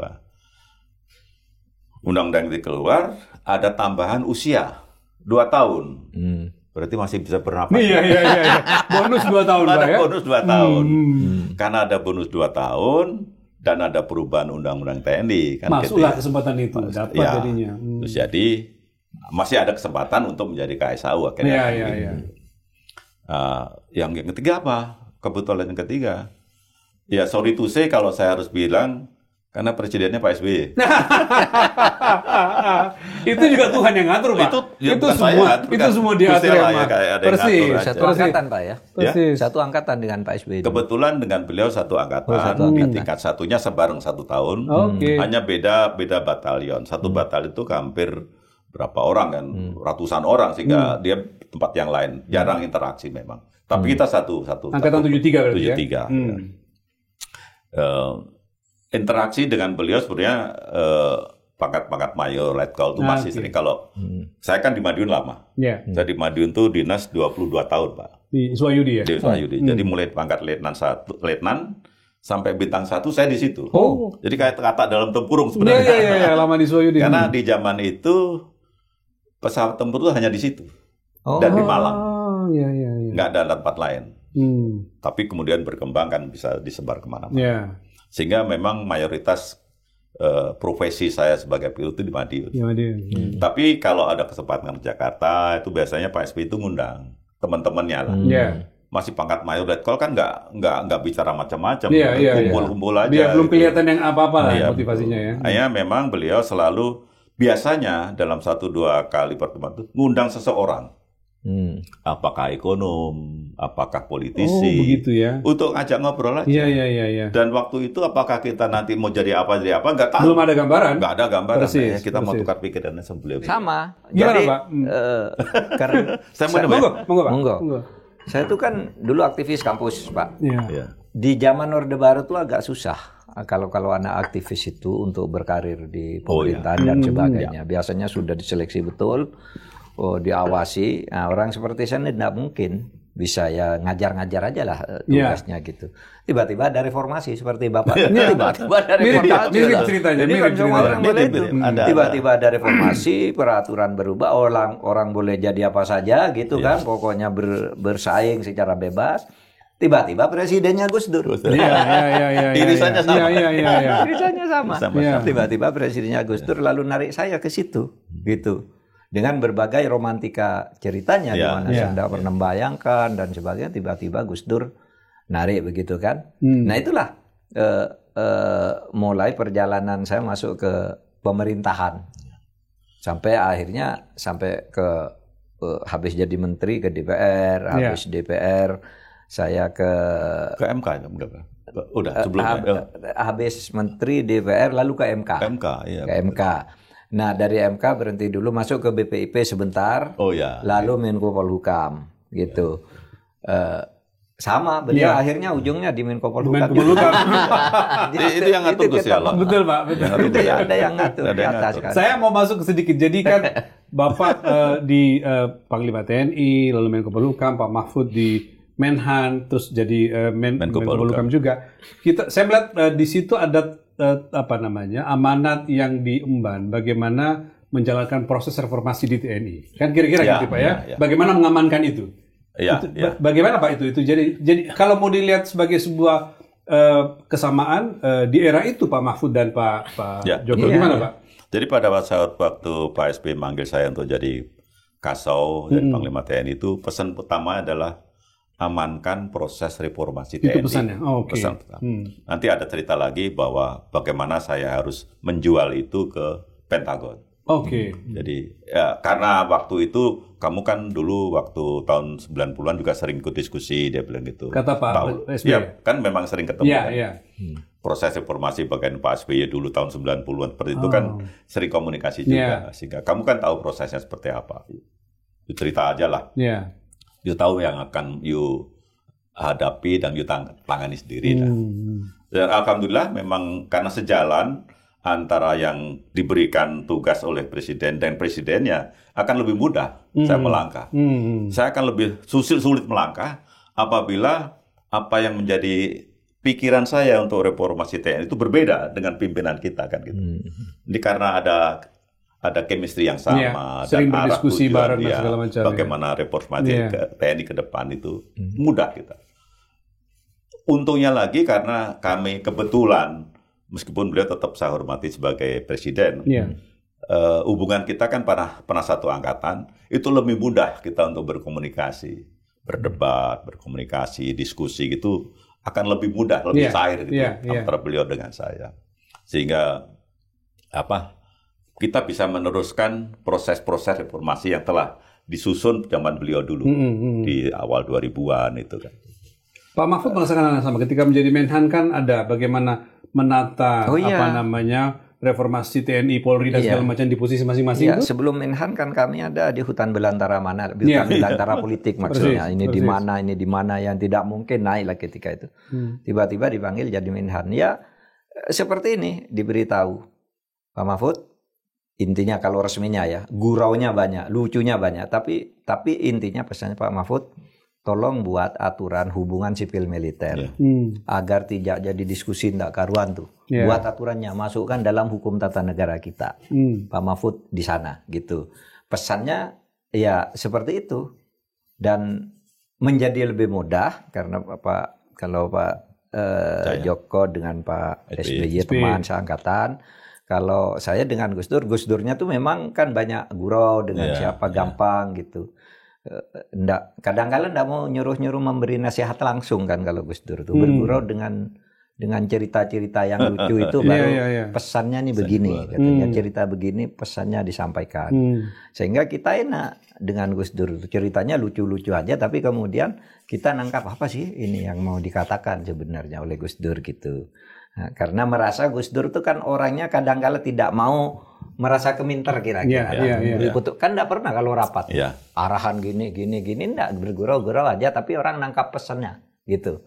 Undang-undang itu keluar, ada tambahan usia 2 tahun. Berarti masih bisa bernapas. Bonus 2 tahun Pak ya. Bonus 2 tahun. Karena ada bonus 2 tahun dan ada perubahan undang-undang TNI kan. Masuklah kesempatan itu dapat jadinya. Terus jadi masih ada kesempatan untuk menjadi KSAU akhirnya. Yang ketiga apa? Kebetulan yang ketiga. Ya sorry to say kalau saya harus bilang karena presidennya Pak SBY. Itu juga Tuhan yang ngatur Pak. Itu semua diatur ya Pak. Persis. Satu angkatan Pak ya. Persis. Satu angkatan dengan Pak SBY. Kebetulan dengan beliau satu angkatan. Di tingkat satunya sebareng 1 tahun. Hanya beda batalion. Satu batalion itu hampir berapa orang kan, ratusan orang sehingga dia tempat yang lain, jarang interaksi memang. Tapi kita satu angkatan 73 berarti 73. Interaksi dengan beliau sebenarnya pangkat mayor, letkol itu masih sering. Kalau saya kan di Madiun lama. Saya di Madiun tuh dinas 22 tahun, Pak. Di Suayudi ya? Di Suayudi. Jadi mulai pangkat letnan sampai bintang 1 saya di situ. Jadi kayak kata dalam tempurung sebenarnya. Iya, lama di Suayudi. Karena di zaman itu pesawat tempur itu hanya di situ. Dan di Malang. Nggak ada tempat lain. Tapi kemudian berkembang kan bisa disebar kemana-mana. Sehingga memang mayoritas profesi saya sebagai pilot itu di Madiun. Tapi kalau ada kesempatan ke Jakarta, itu biasanya Pak SBY itu ngundang teman-temannya lah. Masih pangkat mayor letkol kan nggak bicara macam-macam, kumpul-kumpul aja. Dia belum kelihatan yang apa-apa lah motivasinya ya. Hanya memang beliau selalu biasanya dalam 1-2 kali pertemuan itu ngundang seseorang. Apakah ekonom, apakah politisi, begitu ya. Untuk ngajak ngobrol aja. Iya. Dan waktu itu apakah kita nanti mau jadi apa nggak tahu. Belum ada gambaran. Nggak ada gambaran. Persis. Kita mau tukar pikiran sebelum. Sama. Gimana Pak? Karena saya monggo. Saya itu kan dulu aktivis kampus Pak. Iya. Di zaman Orde Baru itu agak susah kalau anak aktivis itu untuk berkarir di pemerintahan dan sebagainya. Biasanya sudah diseleksi betul. Diawasi, nah, orang seperti saya tidak mungkin bisa ya ngajar-ngajar aja lah tugasnya gitu. Tiba-tiba ada reformasi seperti Bapak. Tiba-tiba ada reformasi. Mirip ceritanya. Jadi kan semua orang boleh itu. Tiba-tiba ada reformasi, peraturan berubah, orang boleh jadi apa saja gitu kan. Pokoknya bersaing secara bebas. Tiba-tiba presidennya Gus Dur. Iya. Irisannya sama. Irisannya sama. Tiba-tiba presidennya Gus Dur lalu narik saya ke situ gitu. Dengan berbagai romantika ceritanya, di mana saya tidak pernah membayangkan dan sebagainya, tiba-tiba Gus Dur narik begitu kan. Nah itulah mulai perjalanan saya masuk ke pemerintahan. Sampai akhirnya ke habis jadi menteri ke DPR, habis DPR saya ke MK udah sebelumnya. Habis menteri DPR lalu ke MK. Ke MK. Nah dari MK berhenti dulu masuk ke BPIP sebentar, lalu Menko Polhukam gitu. Sama beliau akhirnya ujungnya di Menko Polhukam. Itu yang ngatur Gus ya. Betul Pak, betul. Itu ya, ada yang ngatur di atas kan. Saya mau masuk sedikit, jadi kan Bapak di Panglima TNI, lalu Menko Polhukam, Pak Mahfud di Menhan, terus jadi Menko Polhukam juga. Saya melihat di situ ada amanat yang diemban bagaimana menjalankan proses reformasi di TNI. Kan kira-kira gitu Pak ya. Bagaimana mengamankan itu? Bagaimana Pak itu? Jadi kalau mau dilihat sebagai sebuah kesamaan di era itu Pak Mahfud dan Pak Jokowi gimana Pak? Jadi pada saat waktu Pak SBY manggil saya untuk jadi Kasau dan Panglima TNI itu pesan pertama adalah amankan proses reformasi TNI. Itu pesannya. Pesan pertama. Nanti ada cerita lagi bahwa bagaimana saya harus menjual itu ke Pentagon. Jadi karena waktu itu kamu kan dulu waktu tahun 90-an juga sering ikut diskusi, dia bilang gitu. Kata Pak SBY. Kan memang sering ketemu kan. Proses reformasi bagian Pak SBY dulu tahun 90-an seperti itu kan sering komunikasi juga. Sehingga kamu kan tahu prosesnya seperti apa. Itu cerita aja lah. You tahu yang akan you hadapi dan you tangani sendiri lah. Dan alhamdulillah memang karena sejalan antara yang diberikan tugas oleh presiden dan presidennya akan lebih mudah saya melangkah. Saya akan lebih sulit melangkah apabila apa yang menjadi pikiran saya untuk reformasi TNI itu berbeda dengan pimpinan kita kan gitu. Ini karena ada chemistry yang sama sering dan arah berdiskusi tujuan bareng dan segala macam. Bagaimana reformasi TNI ke depan itu mudah kita. Untungnya lagi karena kami kebetulan meskipun beliau tetap saya hormati sebagai presiden, hubungan kita kan pernah satu angkatan, itu lebih mudah kita untuk berkomunikasi, berdebat, berkomunikasi, diskusi gitu akan lebih mudah, lebih cair gitu antara beliau dengan saya. Sehingga kita bisa meneruskan proses-proses reformasi yang telah disusun zaman beliau dulu di awal 2000-an itu kan. Pak Mahfud merasakan hal yang sama ketika menjadi Menhan kan ada bagaimana menata reformasi TNI, Polri dan segala macam di posisi masing-masing. Sebelum Menhan kan kami ada di hutan belantara mana, hutan belantara politik maksudnya. Ini di mana yang tidak mungkin naik lah ketika itu. Tiba-tiba dipanggil jadi Menhan. Ya seperti ini diberitahu Pak Mahfud. Intinya kalau resminya ya, guraunya banyak, lucunya banyak. Tapi intinya pesannya Pak Mahfud, tolong buat aturan hubungan sipil militer agar tidak jadi diskusi tidak karuan tuh. Buat aturannya, masukkan dalam hukum tata negara kita. Pak Mahfud di sana gitu. Pesannya ya seperti itu. Dan menjadi lebih mudah karena kalau Pak Joko dengan Pak SBY teman seangkatan. Kalau saya dengan Gus Durnya tuh memang kan banyak gurau dengan siapa gampang gitu. Kadang-kadang enggak mau nyuruh-nyuruh memberi nasihat langsung kan kalau Gus Dur tuh bergurau dengan cerita-cerita yang lucu itu baru pesannya nih begini katanya, cerita begini pesannya disampaikan. Sehingga kita enak dengan Gus Dur, ceritanya lucu-lucu aja tapi kemudian kita nangkap apa sih ini yang mau dikatakan sebenarnya oleh Gus Dur gitu. Nah, karena merasa Gus Dur itu kan orangnya kadang-kala tidak mau merasa keminter kira-kira. Kan enggak pernah kalau rapat. Arahan gini enggak bergurau-gurau aja tapi orang nangkap pesannya. gitu.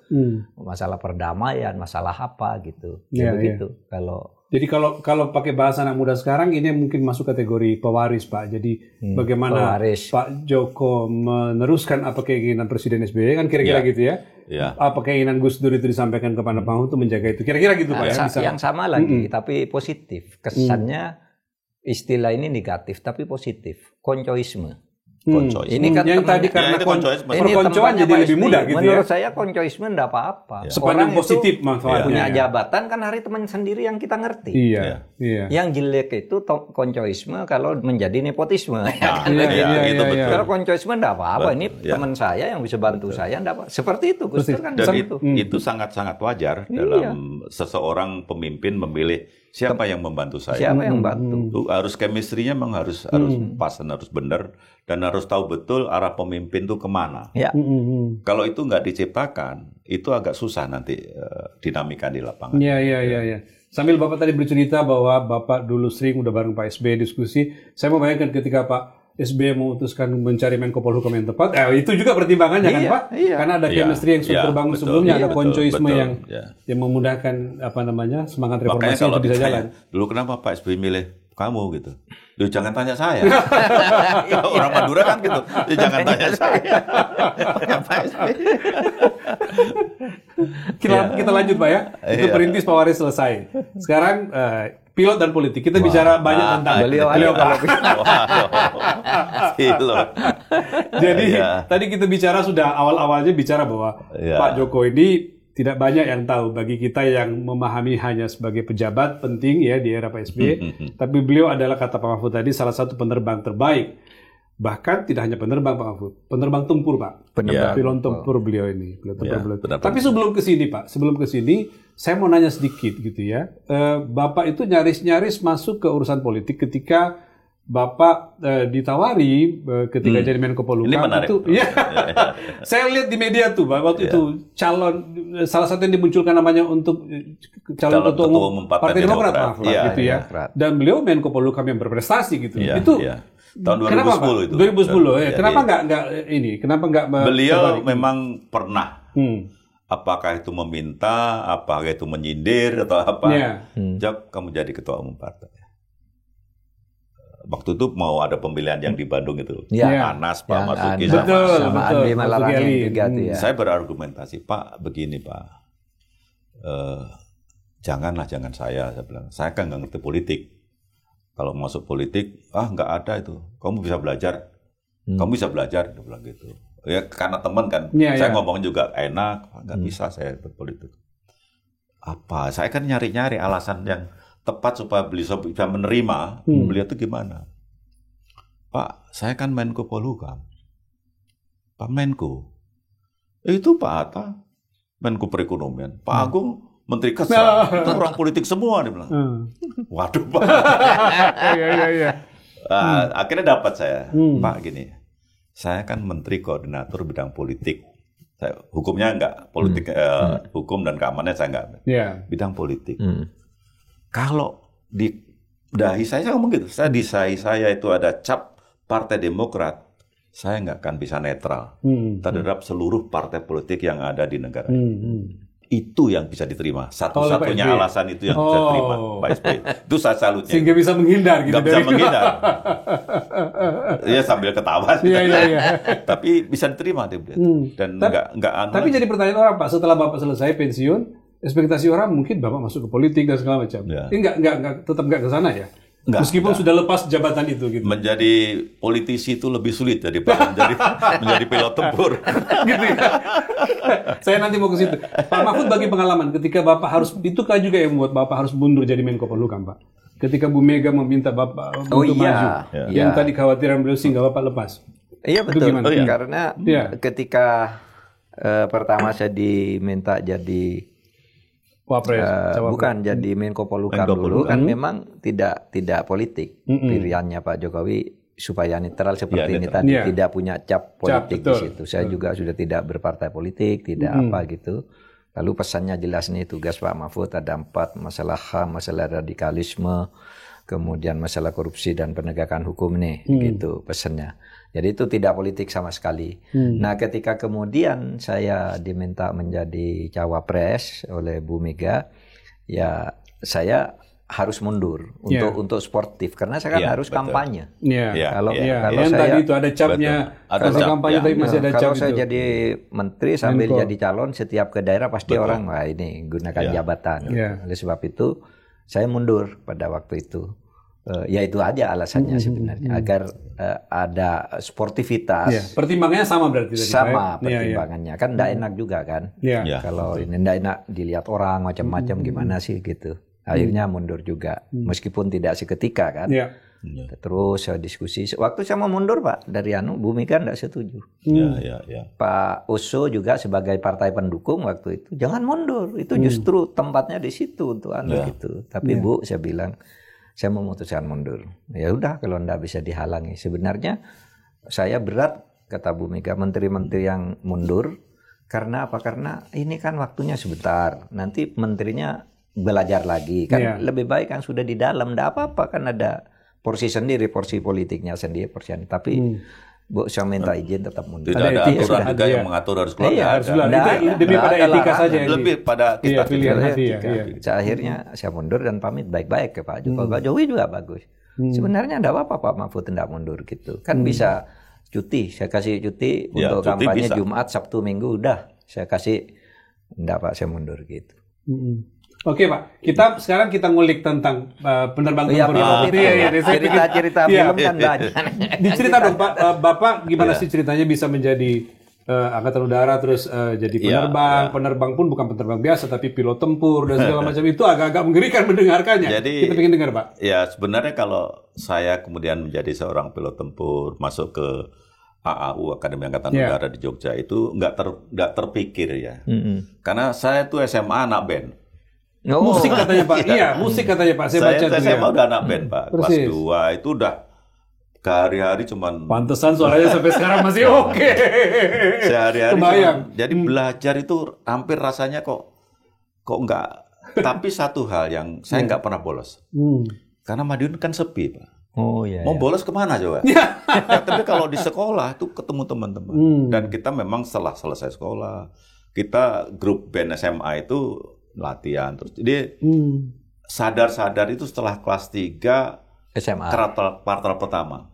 Masalah perdamaian, masalah apa gitu. Begitu. Jadi kalau pakai bahasa anak muda sekarang ini mungkin masuk kategori pewaris, Pak. Jadi bagaimana pewaris. Pak Joko meneruskan apa keinginan Presiden SBY kan kira-kira gitu ya. Apa keinginan Gus Dur itu disampaikan kepada Pak Mahfud untuk menjaga itu. Kira-kira gitu Pak ya. Yang sama lagi tapi positif. Kesannya istilah ini negatif tapi positif. Koncoisme. Ini kan yang tadi karena perkoncoan jadi lebih mudah gitu menurut saya koncoisme enggak apa-apa. Sepanjang positif manfaatnya. Punya jabatan kan hari teman sendiri yang kita ngerti. Iya. Yang jelek itu koncoisme kalau menjadi nepotisme. Kalau koncoisme enggak apa-apa. Ini teman saya yang bisa bantu saya enggak apa. Seperti itu Gus Dur kan. Dan itu sangat-sangat wajar dalam seseorang pemimpin memilih siapa yang membantu saya. Siapa yang bantu. Harus chemistry-nya memang harus pas dan harus benar dan harus tahu betul arah pemimpin itu kemana. Kalau itu nggak diciptakan, itu agak susah nanti dinamika di lapangan. Iya. Sambil Bapak tadi bercerita bahwa Bapak dulu sering udah bareng Pak SBY diskusi, saya mau bayangkan ketika Pak SBY memutuskan mencari Menko Polhukam yang tepat, itu juga pertimbangannya kan Pak? Karena ada chemistry yang sudah terbangun sebelumnya, ada koncoisme yang memudahkan semangat reformasi itu bisa jalan. Dulu kenapa Pak SBY milih kamu gitu? Jangan tanya saya. Orang Madura kan gitu. Jangan tanya saya. Pak SBY. Kita lanjut Pak ya. Itu perintis pewaris selesai. Sekarang pilot dan politik. Kita bicara banyak tentang beliau kalau Jadi tadi kita bicara sudah awal-awalnya bicara bahwa Pak Joko ini tidak banyak yang tahu bagi kita yang memahami hanya sebagai pejabat penting ya di era Pak SBY. Tapi beliau adalah kata Pak Mahfud tadi salah satu penerbang terbaik. Bahkan tidak hanya penerbang Pak Mahfud, penerbang tempur Pak. Pilot tempur beliau ini. Tapi sebelum ke sini Pak, saya mau nanya sedikit gitu ya. Bapak itu nyaris-nyaris masuk ke urusan politik ketika Bapak ditawari ketika jadi Menko Polhukam. Ini menarik. Itu, saya lihat di media tuh, Pak, waktu itu salah satu yang dimunculkan namanya untuk calon ketua umum Partai Demokrat, gitu ya. Dan beliau Menko Polhukam yang berprestasi gitu. Itu tahun 2010 itu. 2010 ya. Kenapa nggak ini? Kenapa nggak? Beliau memang pernah. Apakah itu meminta, apakah itu menyindir atau apa? Jawab, kamu jadi ketua umum partai. Waktu itu mau ada pemilihan yang di Bandung itu, Anas, Pak Marzuki, sama Andi Malarangin juga. Saya berargumentasi, Pak, begini Pak, jangan saya bilang, saya kan nggak ngerti politik. Kalau masuk politik, nggak ada itu, kamu bisa belajar, dia bilang gitu. Ya karena teman kan, saya ngomong juga enak, nggak bisa saya berpolitik. Apa? Saya kan nyari-nyari alasan yang tepat supaya beliau bisa menerima. Beliau itu gimana? Pak, saya kan Menko Polhukam. Pak Menko. Itu Pak Hatta, Menko Perekonomian. Pak Agung, Menteri Kesehatan. Itu orang politik semua, dia bilang. Waduh, Pak. Akhirnya dapat saya. Pak, gini. Saya kan Menteri Koordinator Bidang Politik. Hukumnya enggak. Politik, hukum dan keamanan saya enggak. Bidang politik. Kalau di dahi saya ngomong gitu, di dahi saya itu ada cap Partai Demokrat, saya nggak akan bisa netral terhadap seluruh partai politik yang ada di negara. Itu yang bisa diterima. Satu-satunya alasan itu yang bisa diterima Pak SBY. Itu saya salutnya. Sehingga bisa menghindar gitu. Nggak bisa menghindar. Iya sambil ketawa. Tapi bisa diterima dia. Dan nggak. Tapi jadi pertanyaan orang Pak, setelah Bapak selesai pensiun, ekspektasi orang mungkin Bapak masuk ke politik dan segala macam. Ini tetap nggak ke sana ya? Meskipun sudah lepas jabatan itu gitu. Menjadi politisi itu lebih sulit daripada menjadi pilot tempur. Gitu ya. Saya nanti mau ke situ. Pak Mahfud bagi pengalaman ketika Bapak harus, itu kan juga yang membuat Bapak harus mundur jadi Menko Polhukam Pak. Ketika Bu Mega meminta Bapak untuk maju. Yang tadi khawatiran beliau sehingga Bapak lepas. Iya betul. Karena ketika pertama saya diminta jadi bukan jadi Menko Polhukam dulu kan memang tidak politik pilihannya Pak Jokowi supaya netral seperti ini tadi tidak punya cap politik di situ. Saya juga sudah tidak berpartai politik, tidak apa gitu. Lalu pesannya jelas nih tugas Pak Mahfud ada 4 masalah HAM, masalah radikalisme, kemudian masalah korupsi dan penegakan hukum nih gitu pesannya. Jadi itu tidak politik sama sekali. Nah, ketika kemudian saya diminta menjadi cawapres oleh Bu Mega, ya saya harus mundur untuk sportif karena saya kan harus kampanye. Kalau yang saya tadi itu ada capnya, kalau kampanye tapi masih ada cap. Kalau saya jadi menteri sambil jadi calon, setiap ke daerah pasti orang wah ini gunakan jabatan. Oleh sebab itu saya mundur pada waktu itu. Ya itu aja alasannya sebenarnya agar ada sportivitas. Pertimbangannya sama berarti tadi. Sama pertimbangannya kan tidak enak juga kan. Kalau ini tidak enak dilihat orang macam-macam gimana sih gitu. Akhirnya mundur juga meskipun tidak seketika kan. Terus saya diskusi. Waktu saya mau mundur Pak dari Bu Mega tidak setuju. Pak Oso juga sebagai partai pendukung waktu itu jangan mundur. Itu justru tempatnya di situ untuk gitu. Tapi Bu saya bilang saya memutuskan mundur. Ya udah kalau enggak bisa dihalangi. Sebenarnya saya berat kata Bu Mega menteri-menteri yang mundur karena apa? Karena ini kan waktunya sebentar. Nanti menterinya belajar lagi kan lebih baik kan sudah di dalam. Enggak apa-apa kan ada porsi sendiri, porsi politiknya sendiri, porsi. Tapi Bu saya minta izin tetap mundur. Tidak ada aturan juga yang mengatur harus keluar. Demi pada etika saja. Lebih pada kita pilihan hati. Akhirnya saya mundur dan pamit baik-baik ke Pak Jokowi. Pak Jokowi juga bagus. Sebenarnya tidak apa-apa Pak Mahfud tidak mundur gitu. Kan bisa cuti. Saya kasih cuti untuk kampanye Jumat, Sabtu, Minggu udah. Saya kasih enggak Pak saya mundur gitu. Oke Pak, sekarang kita ngulik tentang penerbang tempur. Cerita-cerita film kan banyak. Dicerita dong Pak, Bapak gimana sih ceritanya bisa menjadi angkatan udara terus jadi penerbang. Penerbang pun bukan penerbang biasa tapi pilot tempur dan segala macam itu agak-agak mengerikan mendengarkannya. Jadi, kita pengen dengar Pak. Ya sebenarnya kalau saya kemudian menjadi seorang pilot tempur masuk ke AAU Akademi Angkatan Udara di Jogja itu nggak terpikir ya. Karena saya tuh SMA anak band. Musik katanya Pak. Musik katanya Pak. Saya baca tuh SMA udah anak band Pak. Kelas 2 itu udah hari-hari cuman. Pantesan suaranya sampai sekarang masih oke. Sehari-hari. Jadi belajar itu hampir rasanya kok enggak. Tapi satu hal yang saya nggak pernah bolos. Karena Madiun kan sepi Pak. Mau bolos kemana coba? Tapi kalau di sekolah tuh ketemu teman-teman. Dan kita memang setelah selesai sekolah, kita grup band SMA itu latihan terus. Jadi sadar-sadar itu setelah kelas 3 SMA. Kuartal pertama.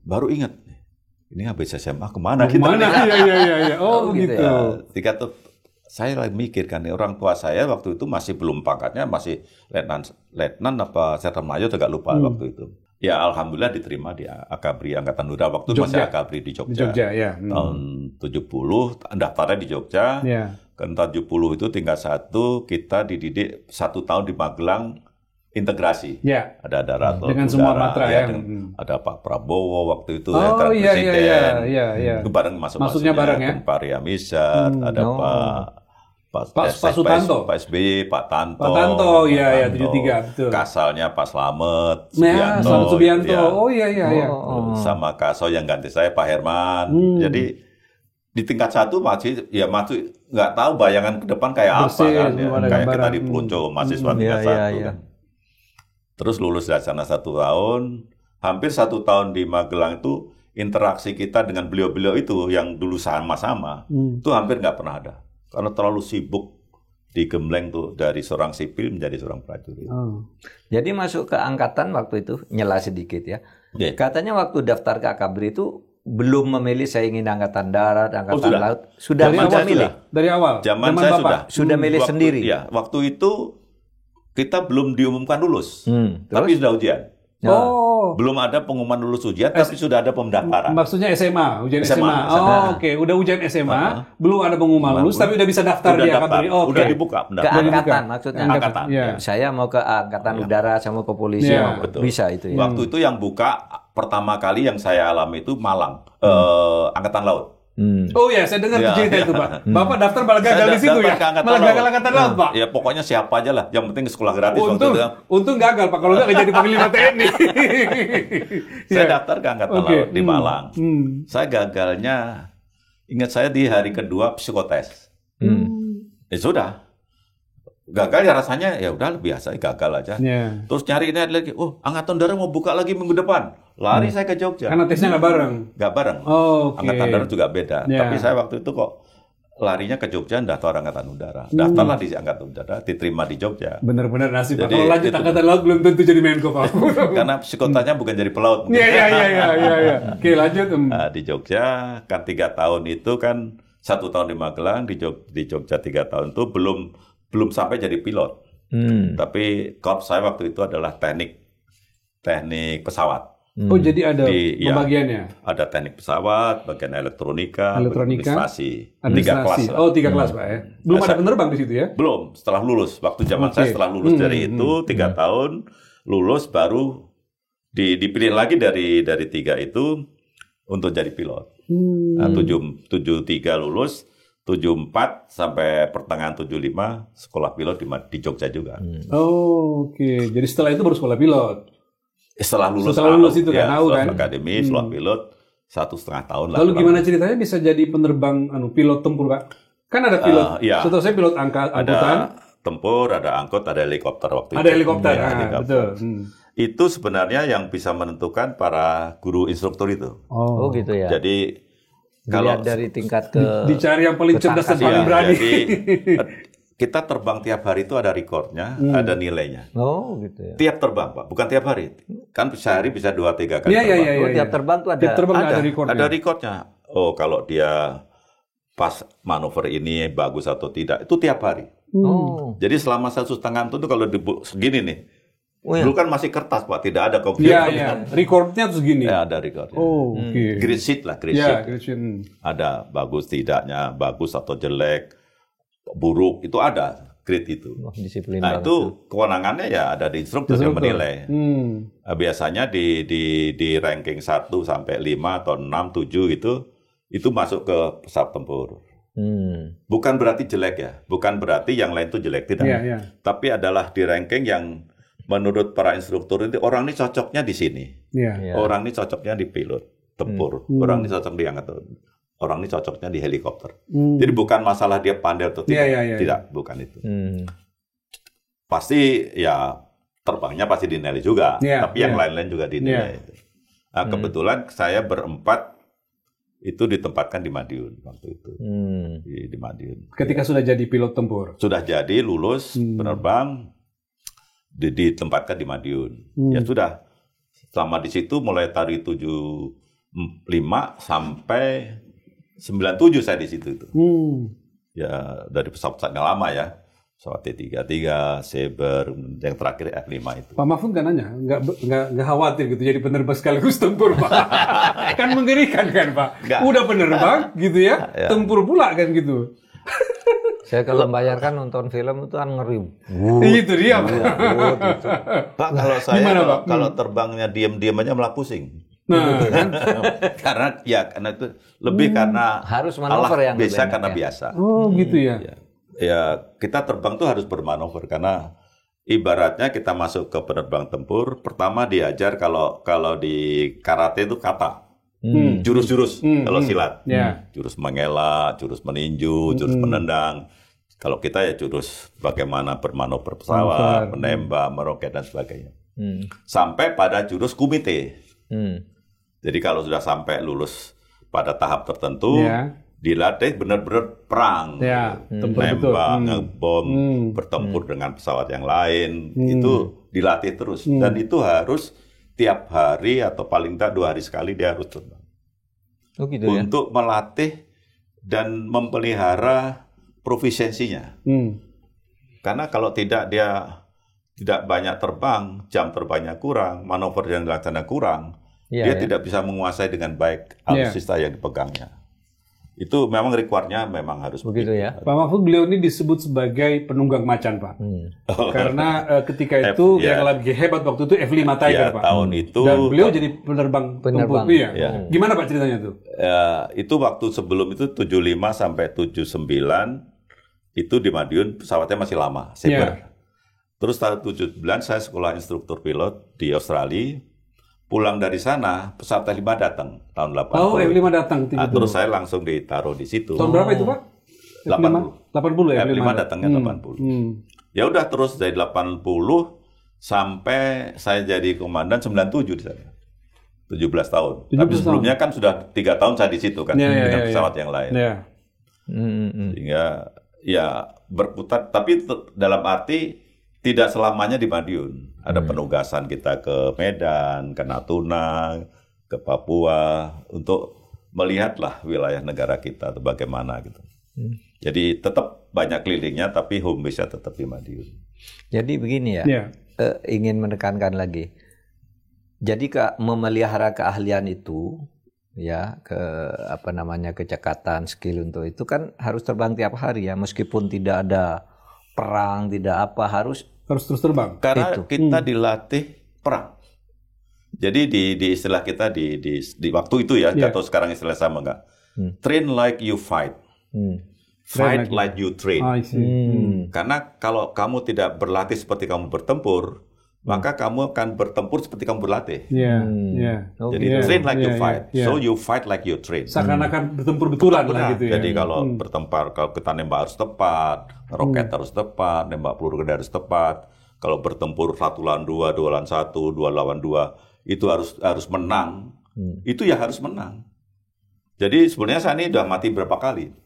Baru ingat. Ini habis SMA kemana kita? Iya. Oh gitu. Ketika tuh saya lagi mikir kan orang tua saya waktu itu masih belum pangkatnya, masih letnan apa serta mayor agak lupa waktu itu. Ya alhamdulillah diterima di Akabri Angkatan Udara waktu itu masih Akabri di Jogja. Tahun 70 daftarnya di Jogja. Ke 70 itu tingkat 1 kita dididik 1 tahun di Magelang integrasi. Ada Daratul dengan semua matra ada Pak Prabowo waktu itu kan presiden. Itu bareng masuknya bareng ya. Pak Ria Mizar, ada Pak Sutanto, Pak SBY, Pak Tanto. Pak Tanto, 73 betul. Kasalnya Pak Slamet Subianto. Sama Kasal yang ganti saya Pak Herman. Jadi di tingkat 1 masih nggak tahu bayangan ke depan kayak apa kan ya. Kayak kita di Pelunco mahasiswa tingkat 1 kan. Terus lulus dari sana 1 tahun, hampir 1 tahun di Magelang itu interaksi kita dengan beliau-beliau itu yang dulu sama-sama itu hampir nggak pernah ada. Karena terlalu sibuk digembleng tuh dari seorang sipil menjadi seorang prajurit. Jadi masuk ke angkatan waktu itu nyela sedikit ya. Katanya waktu daftar ke Akabri itu belum memilih saya ingin angkatan darat, angkatan laut. Sudah memilih dari awal. Zaman saya sudah milih sendiri. Ya, waktu itu kita belum diumumkan lulus, tapi sudah ujian. Belum ada pengumuman lulus ujian, tapi sudah ada pendaftaran. Maksudnya SMA, ujian SMA. Oke. Udah ujian SMA, belum ada pengumuman lulus, tapi udah bisa daftar di Akabri. Udah dibuka pendaftaran. Ke angkatan maksudnya. Angkatan. Saya mau ke angkatan udara, saya mau ke polisi, bisa itu ya. Waktu itu yang buka pertama kali yang saya alami itu Malang, angkatan laut. Oh ya, saya dengar cerita itu Pak. Bapak daftar malah gagal di situ ya? Malah gagal angkatan laut Pak? Ya pokoknya siapa aja lah, yang penting sekolah gratis. Untung gagal Pak, kalau nggak jadi panglima TNI. Saya daftar ke angkatan laut di Malang. Saya gagalnya, ingat saya di hari kedua psikotes. Ya sudah, gagal ya rasanya ya udah biasa, gagal aja. Yeah. Terus nyari ini lagi, Angkatan Darat mau buka lagi minggu depan. Lari saya ke Jogja. Karena tesnya nggak bareng? Nggak bareng. Oh, okay. Angkatan Darat juga beda. Yeah. Tapi saya waktu itu kok larinya ke Jogja, daftar Angkatan Udara. Daftarlah di Angkatan Udara, diterima di Jogja. Bener-bener nasib. Jadi, kalau lanjut Angkatan Laut belum tentu jadi Menko, Pak. Karena psikotanya bukan jadi pelaut. Iya. Oke, lanjut. Nah, di Jogja kan 3 tahun itu kan 1 tahun di Magelang, di Jogja 3 tahun itu belum sampai jadi pilot. Tapi korps saya waktu itu adalah teknik pesawat. Oh, jadi ada pembagiannya? Ada teknik pesawat, bagian elektronika, administrasi. 3 kelas. Oh, 3 kelas, Pak ya. Belum ada penerbang di situ ya? Belum, setelah lulus. Waktu zaman saya setelah lulus dari itu 3 tahun, lulus baru dipilih lagi dari 3 itu untuk jadi pilot. Nah, 73 lulus, 74 sampai pertengahan 75 sekolah pilot di Jogja juga. Oh, oke. Jadi setelah itu baru sekolah pilot. Setelah lulus itu kan, tahu kan? Akademi, sekolah pilot 1,5 tahun lah. Lalu gimana ceritanya bisa jadi penerbang pilot tempur, Pak? Kan ada pilot. Setahu saya pilot angkutan. Ada tempur, ada angkut, ada helikopter waktu itu. Ada helikopter, betul. Itu sebenarnya yang bisa menentukan para guru instruktur itu. Oh, gitu ya. Jadi kalau dari tingkat ke dicari yang paling cerdas dan paling berani. Jadi kita terbang tiap hari itu ada rekornya, ada nilainya. Oh, gitu ya. Tiap terbang, Pak, bukan tiap hari. Kan sehari bisa 2-3 kali terbang. Iya. Tiap terbang tuh ada rekornya. Ada rekornya. Oh, kalau dia pas manuver ini bagus atau tidak, itu tiap hari. Jadi selama 1,5 tahun itu kalau segini nih. Dulu kan masih kertas, Pak, tidak ada komputer. Iya. Rekornya tuh segini. Ya, ada rekornya. Oh, oke. Grid sheet lah, grid sheet. Ada bagus tidaknya, bagus atau jelek, buruk, itu ada grid itu. Disiplin nah, itu kewenangannya ya ada di instruktur yang menilai. Biasanya di ranking 1 sampai 5 atau 6, 7 itu masuk ke pesawat tempur. Bukan berarti jelek ya, bukan berarti yang lain itu jelek, tidak. Tapi adalah di ranking yang menurut para instruktur itu orang ini cocoknya di sini. Orang ini cocoknya di pilot tempur. Orang ini cocok di angkatan. Orang ini cocoknya di helikopter. Jadi bukan masalah dia pandai atau tidak. Tidak, bukan itu. Pasti ya terbangnya pasti dinilai juga. Tapi yang lain-lain juga dinilai. Nah, kebetulan saya berempat itu ditempatkan di Madiun waktu itu. Di Madiun. Ketika sudah jadi pilot tempur? Sudah jadi, lulus, penerbang, ditempatkan di Madiun. Ya sudah. Selama di situ mulai dari 75 sampai 97 saya di situ itu. Ya dari pesawat-pesawat yang lama ya. Pesawat T-33, Sabre, yang terakhir F-5 itu. Pak Mahfud nggak nanya? Nggak khawatir gitu jadi penerbang sekaligus tempur, Pak? Kan mengerikan kan, Pak? Nggak. Udah penerbang gitu ya, tempur pula kan gitu. Saya kalau membayarkan nonton film itu kan ngeri. Itu dia, Pak. Pak, kalau saya kalau terbangnya diam-diam aja malah pusing. Karena itu lebih karena harus manuver yang bisa karena biasa. Oh, gitu ya. Ya, kita terbang tuh harus bermanuver karena ibaratnya kita masuk ke penerbang tempur, pertama diajar kalau di karate itu kata. Jurus-jurus kalau silat. Jurus mengelak, jurus meninju, jurus menendang. Kalau kita ya jurus bagaimana bermanuver pesawat, menembak, meroket dan sebagainya. Sampai pada jurus kumite. Jadi kalau sudah sampai lulus pada tahap tertentu, dilatih benar-benar perang, menembak, ngebom, bertempur dengan pesawat yang lain, itu dilatih terus. Dan itu harus tiap hari atau paling tak 2 hari sekali dia harus terbang. Oh gitu ya? Untuk melatih dan memelihara profisiensinya. Karena kalau tidak dia tidak banyak terbang, jam terbangnya kurang, manuver yang dilaksanakan kurang, dia tidak bisa menguasai dengan baik alutsista yang dipegangnya. Itu memang require-nya memang harus begitu ya. Pak Mahfud, beliau ini disebut sebagai penunggang macan, Pak. Karena ketika itu yang lagi hebat waktu itu F-5 Tiger, Pak. Tahun itu. Dan beliau jadi penerbang tempur. Gimana Pak ceritanya tuh? Itu waktu sebelum itu 75 sampai 79 itu di Madiun pesawatnya masih lama, Sabre. Terus tahun 79 saya sekolah instruktur pilot di Australia. Pulang dari sana, pesawat F-5 datang tahun 80. Oh, F-5 datang. Terus saya langsung ditaruh di situ. Tahun berapa itu, Pak? 80 ya? F-5 datangnya 80. Ya udah terus dari 80 sampai saya jadi komandan 97 di sana. 17 tahun. 17 Tapi sebelumnya kan sudah 3 tahun saya di situ kan dengan pesawat yang lain. Sehingga ya berputar, tapi dalam arti tidak selamanya di Madiun. Ada penugasan kita ke Medan, ke Natuna, ke Papua untuk melihatlah wilayah negara kita atau bagaimana gitu. Jadi tetap banyak kelilingnya, tapi home base-nya tetap di Madiun. Jadi begini ya, ingin menekankan lagi. Jadi memelihara keahlian itu, ya, kecekatan, skill untuk itu kan harus terbang tiap hari ya, meskipun tidak ada perang, tidak apa, harus terus terbang. Karena kita dilatih perang. Jadi di istilah kita di waktu itu ya, atau sekarang istilah sama nggak? Train like you fight. Fight like you train. Karena kalau kamu tidak berlatih seperti kamu bertempur, maka kamu akan bertempur seperti kamu berlatih. Jadi train like you fight. So you fight like you train. Seakan-akan bertempur betulan lah gitu ya. Jadi kalau bertempur, kalau kita nembak harus tepat, roket harus tepat, nembak peluru harus tepat. Kalau bertempur 1 lawan 2, 2 lawan 1, 2 lawan 2, itu harus menang. Itu ya harus menang. Jadi sebenarnya saya ini udah mati berapa kali.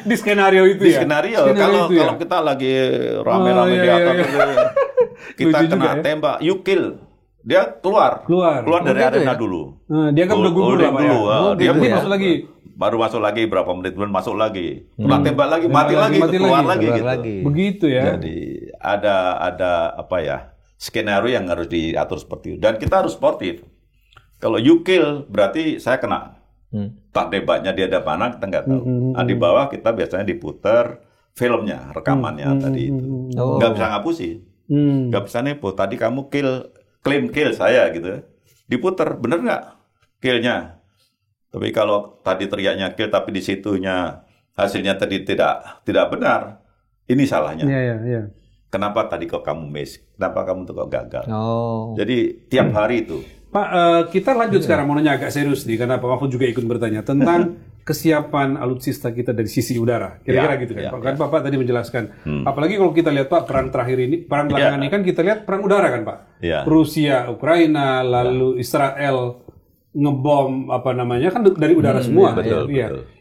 di skenario itu ya. Di skenario kalau kita lagi rame-rame di atas kita kena tembak, you kill. Dia keluar dari arena dulu. Dia kan udah gugur lah Pak ya. Dia masuk lagi. Baru masuk lagi berapa menit kemudian masuk lagi. Kena tembak lagi, mati lagi, keluar lagi gitu. Begitu ya. Jadi ada apa ya? Skenario yang harus diatur seperti itu. Dan kita harus sportif. Kalau you kill berarti saya kena. Tak tembaknya dia ada mana kita nggak tahu. Di bawah kita biasanya diputer filmnya, rekamannya tadi itu. Nggak bisa ngapusin. Nggak bisa nepo. Tadi kamu klaim kill saya gitu. Diputer, bener nggak killnya? Tapi kalau tadi teriaknya kill tapi di situnya hasilnya tadi tidak benar, ini salahnya. Kenapa tadi kok kamu miss? Kenapa kamu tuh kok gagal? Jadi tiap hari itu. Pak, kita lanjut sekarang, mau nanya agak serius nih, karena Pak Mahfud juga ikut bertanya tentang kesiapan alutsista kita dari sisi udara. Kira-kira gitu kan? Kan Bapak tadi menjelaskan. Apalagi kalau kita lihat Pak, perang terakhir ini, perang belakangan ini kan kita lihat perang udara kan Pak? Rusia, Ukraina, lalu Israel ngebom kan dari udara semua. Betul.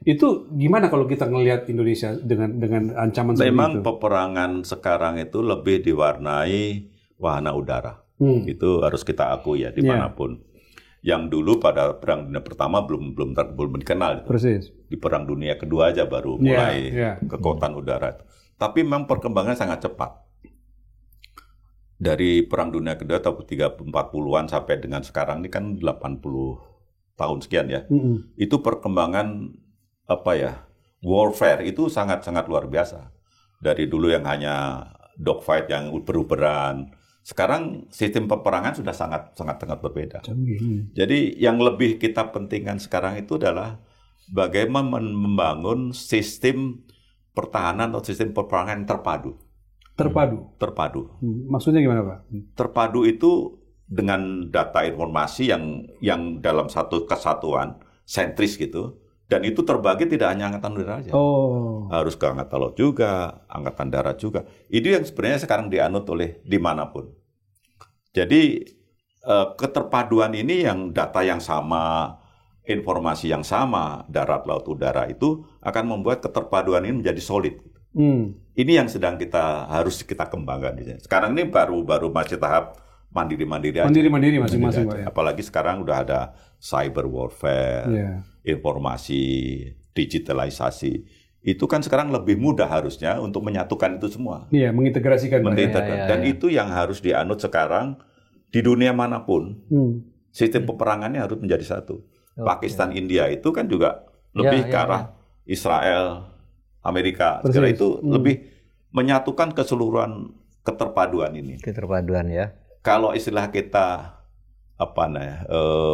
Itu gimana kalau kita ngelihat Indonesia dengan ancaman seperti itu? Memang peperangan sekarang itu lebih diwarnai wahana udara. Itu harus kita akui ya dimanapun. Yang dulu pada Perang Dunia Pertama belum dikenal. Persis. Di Perang Dunia Kedua aja baru mulai kekuatan udara. Tapi memang perkembangannya sangat cepat. Dari Perang Dunia Kedua tahun 40-an sampai dengan sekarang ini kan 80 tahun sekian ya. Itu perkembangan warfare itu sangat-sangat luar biasa. Dari dulu yang hanya dogfight yang uber-uberan, sekarang sistem peperangan sudah sangat berbeda. Jadi yang lebih kita pentingkan sekarang itu adalah bagaimana membangun sistem pertahanan atau sistem peperangan yang terpadu. Maksudnya gimana Pak? Terpadu itu dengan data informasi yang dalam satu kesatuan sentris gitu, dan itu terbagi tidak hanya angkatan udara saja. Harus ke angkatan laut juga, angkatan darat juga. Itu yang sebenarnya sekarang dianut oleh dimanapun. Jadi keterpaduan ini yang data yang sama, informasi yang sama, darat, laut, udara itu akan membuat keterpaduan ini menjadi solid. Ini yang sedang harus kita kembangkan. Sekarang ini baru masih tahap mandiri-mandiri aja. Mandiri masing-masing. Apalagi sekarang udah ada cyber warfare, informasi, digitalisasi. Itu kan sekarang lebih mudah harusnya untuk menyatukan itu semua. Iya, mengintegrasikan. Dan itu yang harus dianut sekarang di dunia manapun. Sistem peperangannya harus menjadi satu. Pakistan, India itu kan juga lebih ke arah Israel, Amerika. Sekarang itu lebih menyatukan keseluruhan keterpaduan ini. Keterpaduan ya. Kalau istilah kita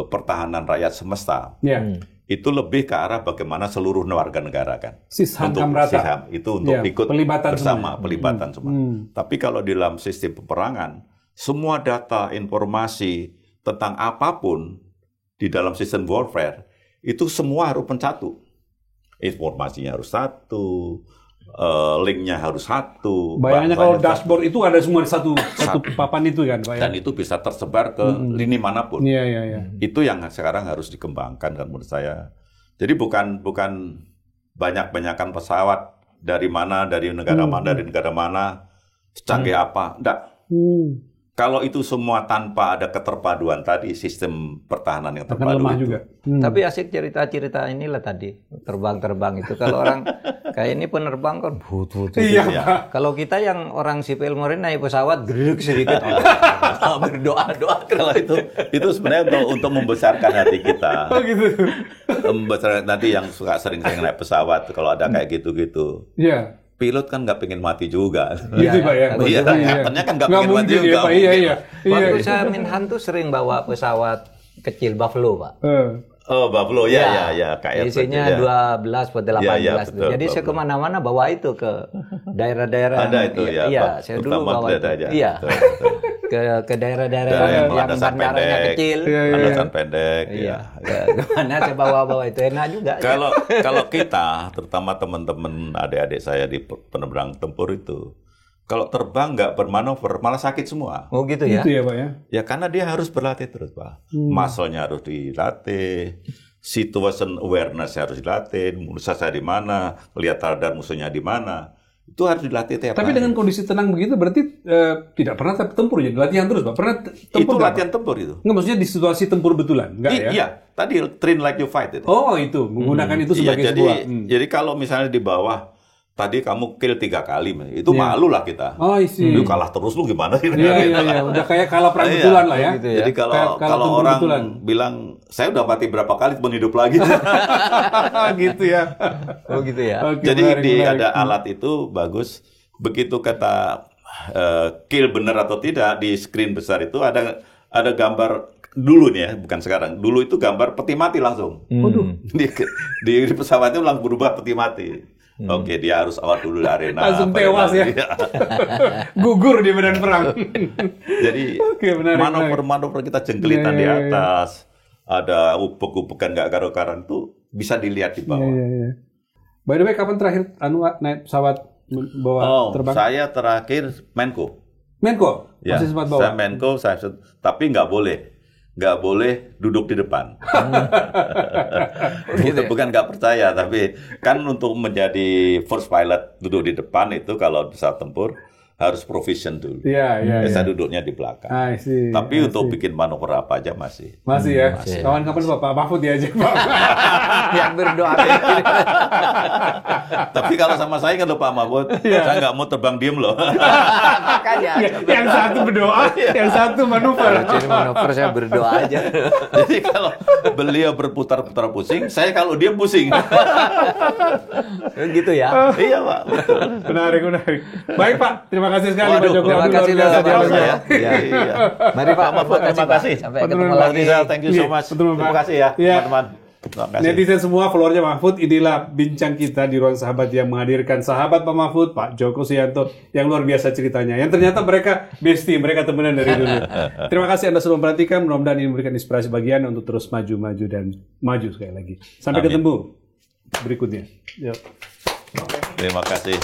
pertahanan rakyat semesta. Itu lebih ke arah bagaimana seluruh warga negara kan. Sisham rata. Itu untuk ikut pelibatan semua. Tapi kalau di dalam sistem peperangan, semua data, informasi tentang apapun di dalam sistem warfare, itu semua harus mencatu. Informasinya harus satu, linknya harus satu. Bayangnya kalau dashboard itu ada semua di satu papan itu kan, Pak. Dan itu bisa tersebar ke lini manapun. Iya. Itu yang sekarang harus dikembangkan kan menurut saya. Jadi bukan banyak-banyakan pesawat dari negara mana, secanggih apa, enggak. Kalau itu semua tanpa ada keterpaduan tadi, sistem pertahanan yang terpadu lemah itu. juga. Tapi asik cerita-cerita inilah tadi, terbang-terbang itu. Kalau orang kayak ini penerbang kan but. Iya. Kalau kita yang orang sipil murni naik pesawat geruduk sedikit, berdoa. Kalau itu sebenarnya untuk membesarkan hati kita. Oh gitu. Membesarkan nanti yang suka sering-sering naik pesawat, kalau ada kayak gitu-gitu. Iya. Pilot kan nggak pengen mati juga. Gitu Pak ya. Iya, katanya kan nggak pengen mati juga. Pak. Iya. Waktu saya Minhan tuh sering bawa pesawat kecil Buffalo, Pak. Oh, Buffalo, ya. Isinya 12 atau 18. Jadi saya kemana-mana bawa itu ke daerah-daerah. Ada itu ya. Iya, saya dulu bawa itu. Iya. Ke daerah-daerah yang bandaranya kecil. Landasan pendek. Iya. Kemana saya bawa itu enak juga. Kalau kita, terutama teman-teman adik-adik saya di penerbang tempur itu, kalau terbang nggak bermanuver malah sakit semua. Oh gitu ya? Gitu ya Pak ya? Ya karena dia harus berlatih terus Pak. Muscle-nya harus dilatih, situation awareness harus dilatih, musuh saya di mana, lihat radar musuhnya di mana. Itu harus dilatih tiap Tapi hari. dengan kondisi tenang begitu berarti tidak pernah tempur jadi latihan terus Pak? Pernah tempur? Itu latihan tempur itu. Nggak, maksudnya di situasi tempur betulan? Nggak ya? Iya, tadi train like you fight itu. Oh itu, menggunakan itu sebagai sebuah. Jadi kalau misalnya di bawah, tadi kamu kill 3 kali, itu malu lah kita. Oh isi. Lu kalah terus lu gimana sih? Iya. Udah kayak kalah perang betulan lah ya. Gitu ya. Jadi kalau orang bilang, saya udah mati berapa kali pun hidup lagi. Gitu ya. Oh gitu ya. Oke, Jadi menarik. ada alat itu bagus. Begitu kata kill bener atau tidak, di screen besar itu ada gambar dulu nih ya, bukan sekarang. Dulu itu gambar peti mati langsung. Di pesawat itu langsung berubah peti mati. Oke, dia harus awal dulu di arena. Langsung tewas ya. Gugur di medan perang. Jadi manuver kita jenggelitan di atas, ada upek-upekan nggak karu-karan itu bisa dilihat di bawah. Iya. By the way, kapan terakhir naik pesawat bawa terbang? Saya terakhir Menko. Ya, masih sempat bawa. Saya Menko, tapi nggak boleh duduk di depan. Bukan nggak percaya, tapi kan untuk menjadi first pilot duduk di depan itu kalau pesawat tempur harus proficient dulu. Iya. Saya duduknya di belakang. Tapi untuk bikin manuver apa aja masih. Masih ya. Kawan-kawan Pak Mahfud ya aja Pak. Yang berdoa. Tapi kalau sama saya kan Pak Mahfud, saya nggak mau terbang diem loh. Makanya. Yang satu berdoa, yang satu manuver. Jadi manuver saya berdoa aja. Jadi kalau beliau berputar-putar pusing, saya kalau dia pusing. Gitu ya. Iya Pak. Menarik. Baik Pak, terima kasih sekali Pak Joko. Terima kasih luar biasa Pak. ya. Iya. Mari Pak, terima kasih. Sampai ketemu lagi. Thank you so much. Terima kasih ya teman-teman. Netizen semua, followernya Mahfud, inilah bincang kita di Ruang Sahabat yang menghadirkan sahabat Pak Mahfud, Pak Joko Suyanto, yang luar biasa ceritanya. Yang ternyata mereka bestie, mereka temenan dari dulu. Terima kasih Anda sudah memperhatikan, mudah-mudahan ini memberikan inspirasi bagi Anda untuk terus maju dan maju sekali lagi. Sampai ketemu berikutnya. Terima kasih.